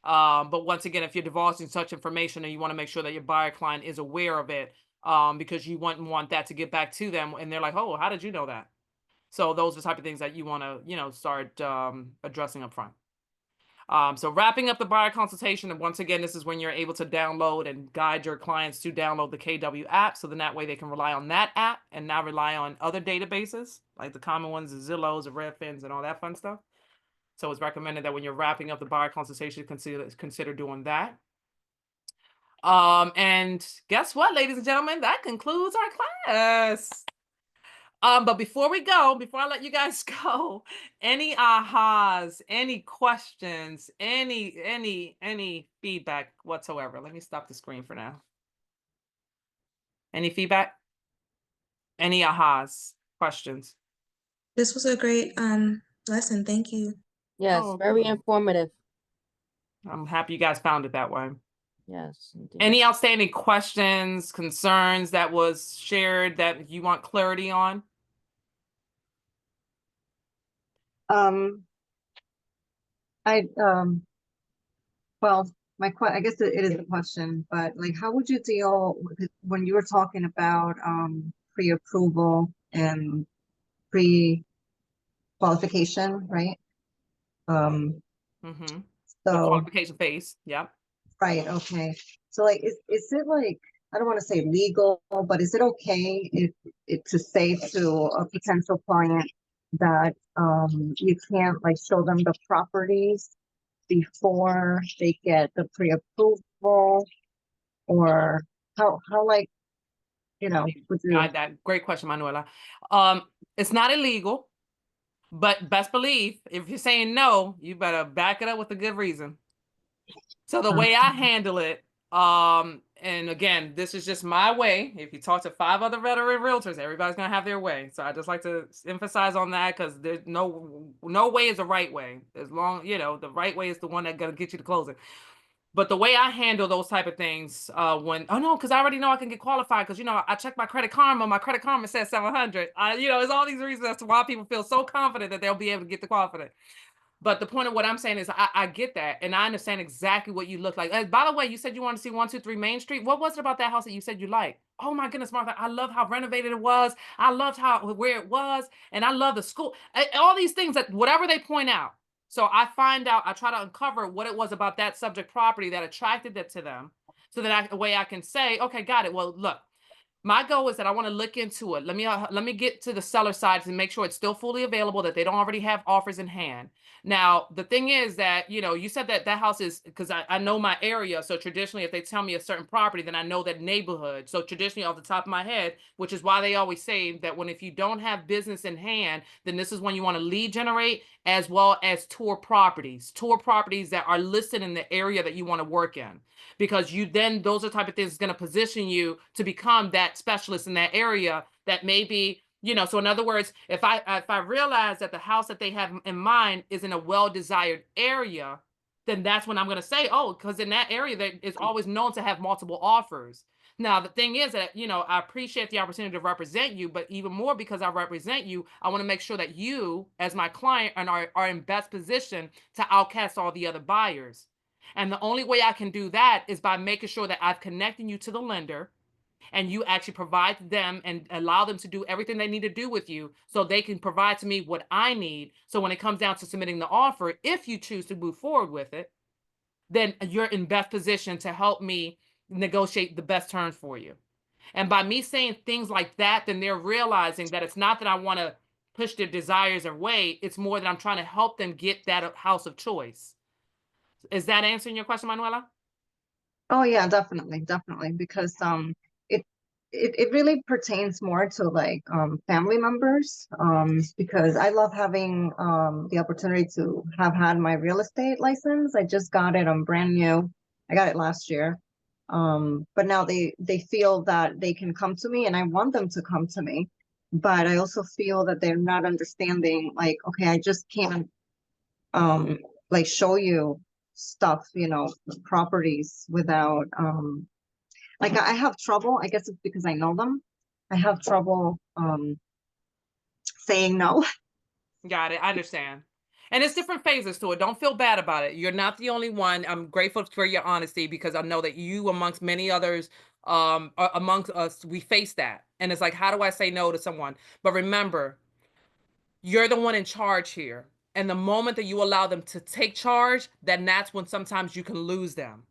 But once again, if you're divulging such information and you want to make sure that your buyer client is aware of it, because you want that to get back to them, and they're like, oh, how did you know that? So those are the type of things that you want to, start addressing up front. So wrapping up the buyer consultation, and once again, this is when you're able to download and guide your clients to download the KW app, so then that way they can rely on that app and not rely on other databases, like the common ones, the Zillows, the Redfins, and all that fun stuff. So it's recommended that when you're wrapping up the buyer consultation, consider doing that. And guess what, ladies and gentlemen, that concludes our class. But before I let you guys go, any ahas, any questions, any feedback whatsoever? Let me stop the screen for now. Any feedback? Any ahas, questions? This was a great lesson. Thank you. Yes, Oh, very good. informative. I'm happy you guys found it that way. Yes, indeed. Any outstanding questions, concerns that was shared that you want clarity on? Um, well, I guess it is a question, but like, how would you deal with it when you were talking about, pre-approval and pre-qualification, right? Um, Mm-hmm. The so, qualification phase. Yep. right, okay. So like, is it like, I don't want to say legal, but is it okay if to say to a potential client that, you can't like show them the properties before they get the pre-approval, or how like, would you? That great question, Manuela. It's not illegal, but best believe if you're saying no, you better back it up with a good reason. So the way I handle it, and again, this is just my way. If you talk to 5 other veteran realtors, everybody's gonna have their way. So I just like to emphasize on that because there's no way is the right way. As long, the right way is the one that's gonna get you to closing. But the way I handle those type of things, because I already know I can get qualified because I check my Credit Karma. My Credit Karma says 700. There's all these reasons as to why people feel so confident that they'll be able to get the confident. But the point of what I'm saying is I get that, and I understand exactly what you look like. By the way, you said you wanted to see 123 Main Street. What was it about that house that you said you liked? Oh my goodness, Martha! I love how renovated it was. I loved where it was, and I love the school. All these things that whatever they point out. So I find out. I try to uncover what it was about that subject property that attracted it to them, so that the way I can say, okay, got it. Well, look. My goal is that I want to look into it. Let me get to the seller side and make sure it's still fully available, that they don't already have offers in hand. Now, the thing is that, you said that house is, because I know my area. So traditionally, if they tell me a certain property, then I know that neighborhood. So traditionally off the top of my head, which is why they always say that if you don't have business in hand, then this is when you want to lead generate as well as tour properties that are listed in the area that you want to work in. Because those are the type of things that's going to position you to become that specialist in that area that maybe, so in other words, if I realize that the house that they have in mind is in a well-desired area, then that's when I'm going to say, oh, because in that area that is always known to have multiple offers. Now, the thing is that, I appreciate the opportunity to represent you, but even more because I represent you, I want to make sure that you, as my client, are in best position to outcast all the other buyers. And the only way I can do that is by making sure that I've connected you to the lender and you actually provide them and allow them to do everything they need to do with you so they can provide to me what I need. So when it comes down to submitting the offer, if you choose to move forward with it, then you're in best position to help me negotiate the best terms for you. And by me saying things like that, then they're realizing that it's not that I want to push their desires away. It's more that I'm trying to help them get that house of choice. Is that answering your question, Manuela? Oh yeah, definitely, because it it really pertains more to like family members, because I love having the opportunity to have had my real estate license. I just got it. I'm brand new. I got it last year. But now they feel that they can come to me and I want them to come to me. But I also feel that they're not understanding, like, okay, I just can't like show you stuff, properties without like I have trouble, I guess it's because I know them. I have trouble saying no. Got it. I understand. And it's different phases to it. Don't feel bad about it. You're not the only one. I'm grateful for your honesty because I know that you, amongst many others, amongst us, we face that. And it's like, how do I say no to someone? But remember, you're the one in charge here. And the moment that you allow them to take charge, then that's when sometimes you can lose them.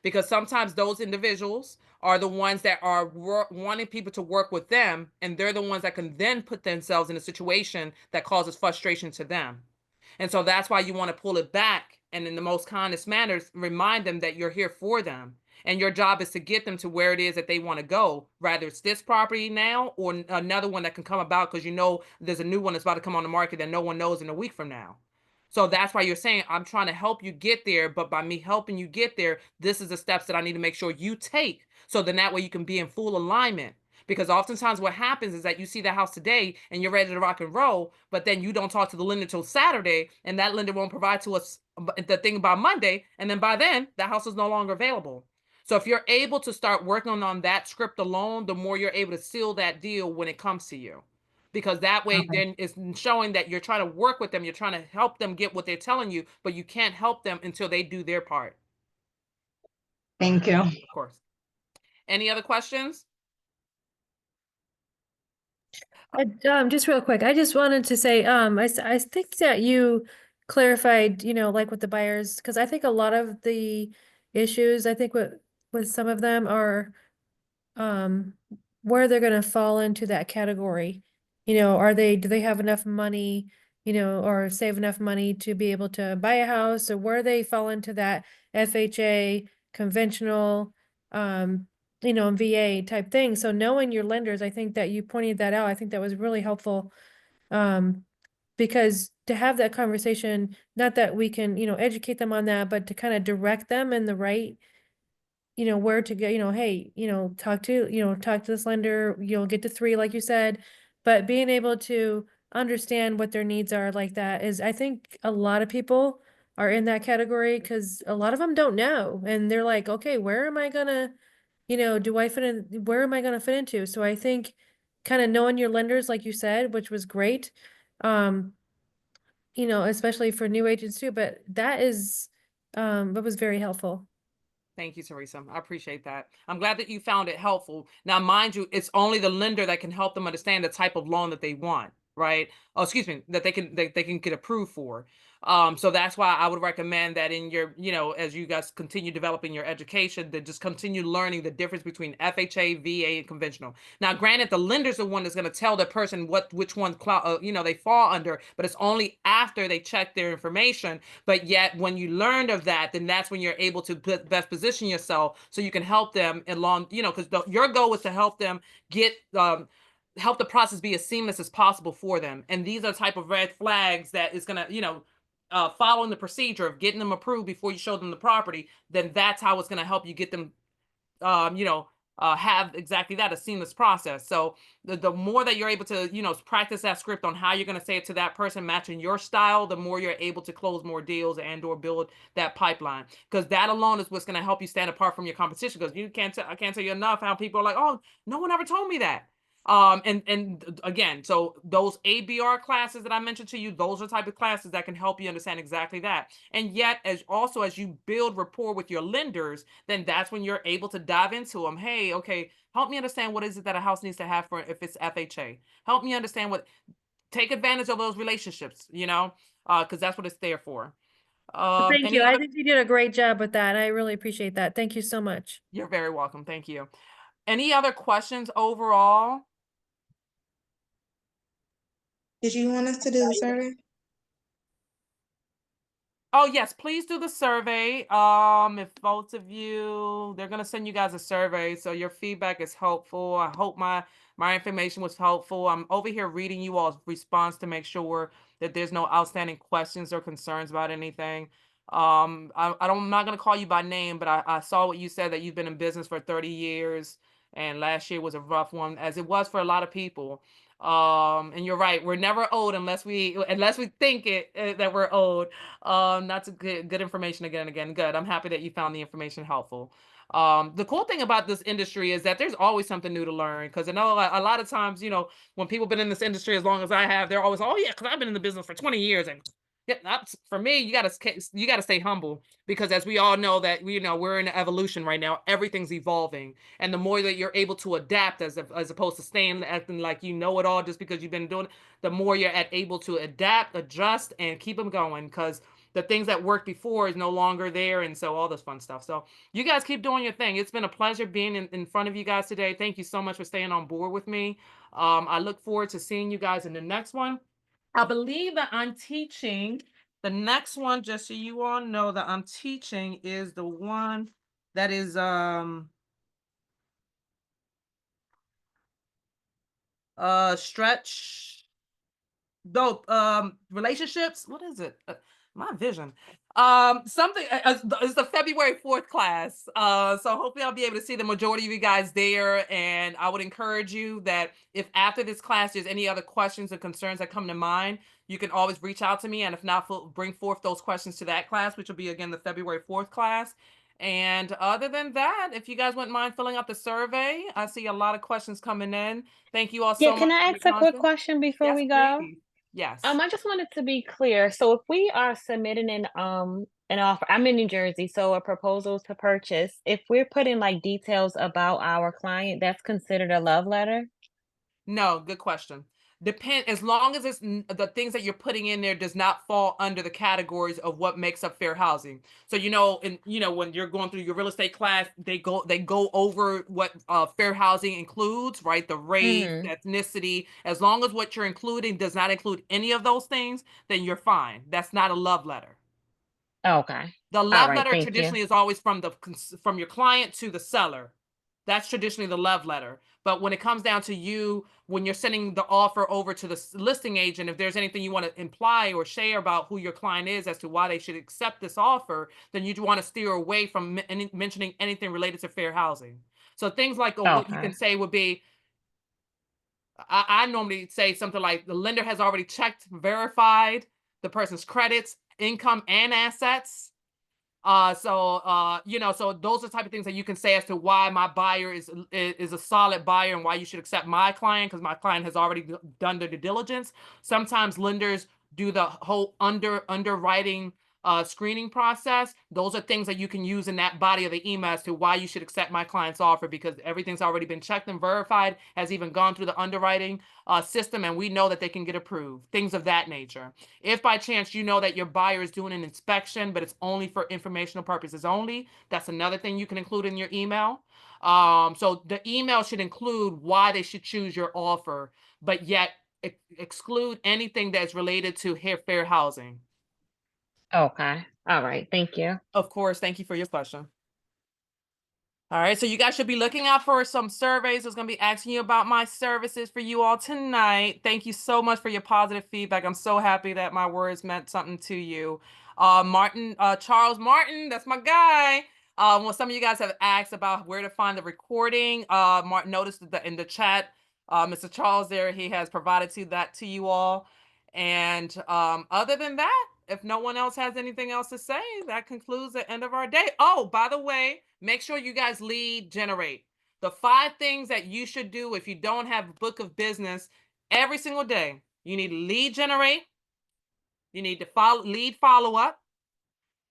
Because sometimes those individuals are the ones that are wanting people to work with them, and they're the ones that can then put themselves in a situation that causes frustration to them. And so that's why you want to pull it back and in the most kindest manners, remind them that you're here for them. And your job is to get them to where it is that they want to go, rather it's this property now or another one that can come about because there's a new one that's about to come on the market that no one knows in a week from now. So that's why you're saying, I'm trying to help you get there, but by me helping you get there, this is the steps that I need to make sure you take. So then that way you can be in full alignment. Because oftentimes what happens is that you see the house today and you're ready to rock and roll, but then you don't talk to the lender till Saturday, and that lender won't provide to us the thing by Monday. And then by then, the house is no longer available. So if you're able to start working on that script alone, the more you're able to seal that deal when it comes to you. because that way Okay. then it's showing that you're trying to work with them, you're trying to help them get what they're telling you, but you can't help them until they do their part. Thank you. Of course. Any other questions? Just real quick, I just wanted to say, I think that you clarified, like with the buyers, because I think a lot of the issues, I think with some of them are, um, where they're gonna fall into that category. Do they have enough money, or save enough money to be able to buy a house, or where they fall into that FHA, conventional, VA type thing. So knowing your lenders, I think that you pointed that out. I think that was really helpful. Because to have that conversation, not that we can, educate them on that, but to kind of direct them in the right, where to go, hey, talk to this lender, get to 3, like you said, but being able to understand what their needs are like that is, I think a lot of people are in that category because a lot of them don't know. And they're like, okay, where am I gonna, do I fit in, where am I gonna fit into? So I think kind of knowing your lenders, like you said, which was great, especially for new agents too, but that was very helpful. Thank you, Teresa. I appreciate that. I'm glad that you found it helpful. Now, mind you, it's only the lender that can help them understand the type of loan that they want, right? Oh, excuse me, that they can get approved for. So that's why I would recommend that in your, as you guys continue developing your education, that just continue learning the difference between FHA, VA, and conventional. Now, granted, the lender's the one that's going to tell the person which one, they fall under, but it's only after they check their information. But yet, when you learned of that, then that's when you're able to best position yourself so you can help them along, because your goal was to help them get, help the process be as seamless as possible for them. And these are type of red flags that is going to, following the procedure of getting them approved before you show them the property, then that's how it's going to help you get them, have exactly that, a seamless process. So the more that you're able to, practice that script on how you're going to say it to that person, matching your style, the more you're able to close more deals and or build that pipeline. Because that alone is what's going to help you stand apart from your competition. Because I can't tell you enough how people are like, oh, no one ever told me that. And again, so those ABR classes that I mentioned to you, those are the type of classes that can help you understand exactly that. And yet, as you build rapport with your lenders, then that's when you're able to dive into them. Hey, okay, help me understand what is it that a house needs to have for if it's FHA. Help me understand take advantage of those relationships, because that's what it's there for. Thank you. I think you did a great job with that. I really appreciate that. Thank you so much. You're very welcome. Thank you. Any other questions overall? Did you want us to do the survey? Oh, yes, please do the survey. If both of you, they're gonna send you guys a survey, so your feedback is helpful. I hope my information was helpful. I'm over here reading you all's response to make sure that there's no outstanding questions or concerns about anything. I'm not gonna call you by name, but I saw what you said, that you've been in business for 30 years, and last year was a rough one, as it was for a lot of people. And you're right, we're never old unless we think that we're old. That's a good information again and again. Good. I'm happy that you found the information helpful. The cool thing about this industry is that there's always something new to learn, because I know a lot of times, when people been in this industry as long as I have, they're always, oh yeah, because I've been in the business for 20 years. And yeah, that's for me. You gotta stay humble, because as we all know that we're in evolution right now. Everything's evolving, and the more that you're able to adapt, as opposed to staying acting like you know it all just because you've been doing it, the more you're able to adapt, adjust, and keep them going. Because the things that worked before is no longer there, and so all this fun stuff. So you guys keep doing your thing. It's been a pleasure being in front of you guys today. Thank you so much for staying on board with me. I look forward to seeing you guys in the next one. I believe that I'm teaching the next one, just so you all know, that I'm teaching is the one that is stretch dope relationships. What is it? My vision. Something is the February 4th class. So hopefully I'll be able to see the majority of you guys there. And I would encourage you that if after this class there's any other questions or concerns that come to mind, you can always reach out to me. And if not, bring forth those questions to that class, which will be again the February 4th class. And other than that, if you guys wouldn't mind filling out the survey, I see a lot of questions coming in. Thank you all so Yeah, much. can I for your ask a quick content. question before Yes, we go? please. Yes. I just wanted to be clear. So if we are submitting an offer, I'm in New Jersey, so a proposal to purchase, if we're putting like details about our client, that's considered a love letter? No, good question. Depend as long as the things that you're putting in there does not fall under the categories of what makes up fair housing. So when you're going through your real estate class, they go over what fair housing includes, right? The race, Mm-hmm. ethnicity. As long as what you're including does not include any of those things, then you're fine. That's not a love letter. Okay. The All love right, letter thank you. traditionally is always from your client to the seller. That's traditionally the love letter. But when it comes down to you, when you're sending the offer over to the listing agent, if there's anything you want to imply or share about who your client is as to why they should accept this offer, then you want to steer away from mentioning anything related to fair housing. So things like what you Okay. can say would be, I normally say something like the lender has already checked, verified the person's credits, income, and assets. So those are the type of things that you can say as to why my buyer is a solid buyer and why you should accept my client, because my client has already done their due diligence. Sometimes lenders do the whole underwriting screening process. Those are things that you can use in that body of the email as to why you should accept my client's offer, because everything's already been checked and verified, has even gone through the underwriting system, and we know that they can get approved, things of that nature. If by chance you know that your buyer is doing an inspection, but it's only for informational purposes only, that's another thing you can include in your email. So the email should include why they should choose your offer, but yet exclude anything that's related to fair housing. Okay. All right, thank you. Of course, thank you for your question. All right, so you guys should be looking out for some surveys. It's going to be asking you about my services for you all tonight. Thank you so much for your positive feedback. I'm so happy that my words meant something to you. Charles Martin, that's my guy. Well, some of you guys have asked about where to find the recording. Martin noticed that in the chat, Mr. Charles there, he has provided that to you all. And other than that, if no one else has anything else to say, that concludes the end of our day. Oh, by the way, make sure you guys lead generate. The 5 things that you should do if you don't have a book of business every single day. You need to lead generate. You need to lead follow up.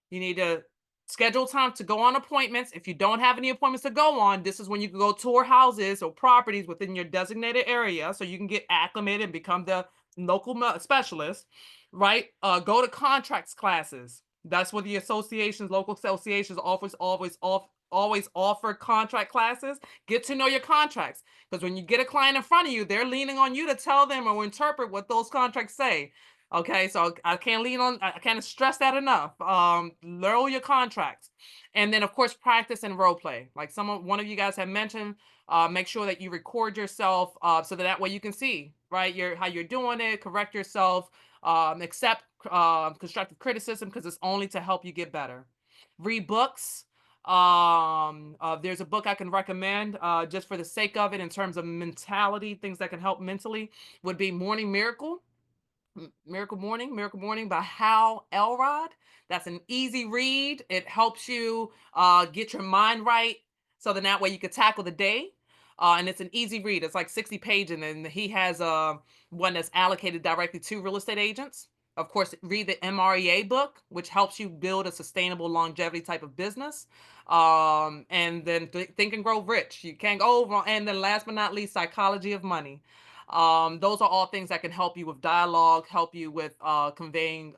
You need to schedule time to go on appointments. If you don't have any appointments to go on, this is when you can go tour houses or properties within your designated area so you can get acclimated and become the local specialist, right? Go to contracts classes. That's what the local associations always offer contract classes. Get to know your contracts, because when you get a client in front of you, they're leaning on you to tell them or interpret what those contracts say. Okay, so I can't stress that enough. Learn your contracts. And then of course, practice and role play. Like one of you guys have mentioned, make sure that you record yourself so that way you can see, right, how you're doing it, correct yourself, accept constructive criticism, because it's only to help you get better. Read books. There's a book I can recommend just for the sake of it in terms of mentality, things that can help mentally, would be Miracle Morning by Hal Elrod. That's an easy read. It helps you get your mind right, so then that way you could tackle the day. And it's an easy read. It's like 60 pages, and he has one that's allocated directly to real estate agents. Of course, read the MREA book, which helps you build a sustainable longevity type of business. And then Think and Grow Rich. You can't go over. And then last but not least, Psychology of Money. Those are all things that can help you with dialogue, help you with conveying,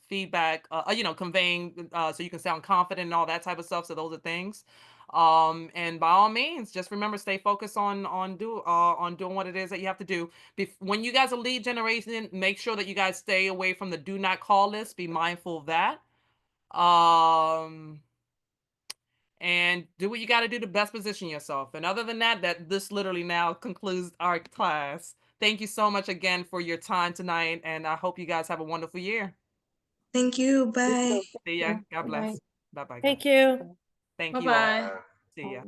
feedback, conveying so you can sound confident and all that type of stuff. So those are things. And by all means, just remember, stay focused on doing what it is that you have to do. When you guys are lead generation, make sure that you guys stay away from the do not call list. Be mindful of that. And do what you got to do to best position yourself. And other than that, this literally now concludes our class. Thank you so much again for your time tonight, and I hope you guys have a wonderful year. Thank you. Bye. See ya. God bless. Bye-bye. Thank you. Thank you all. Bye-bye. See ya.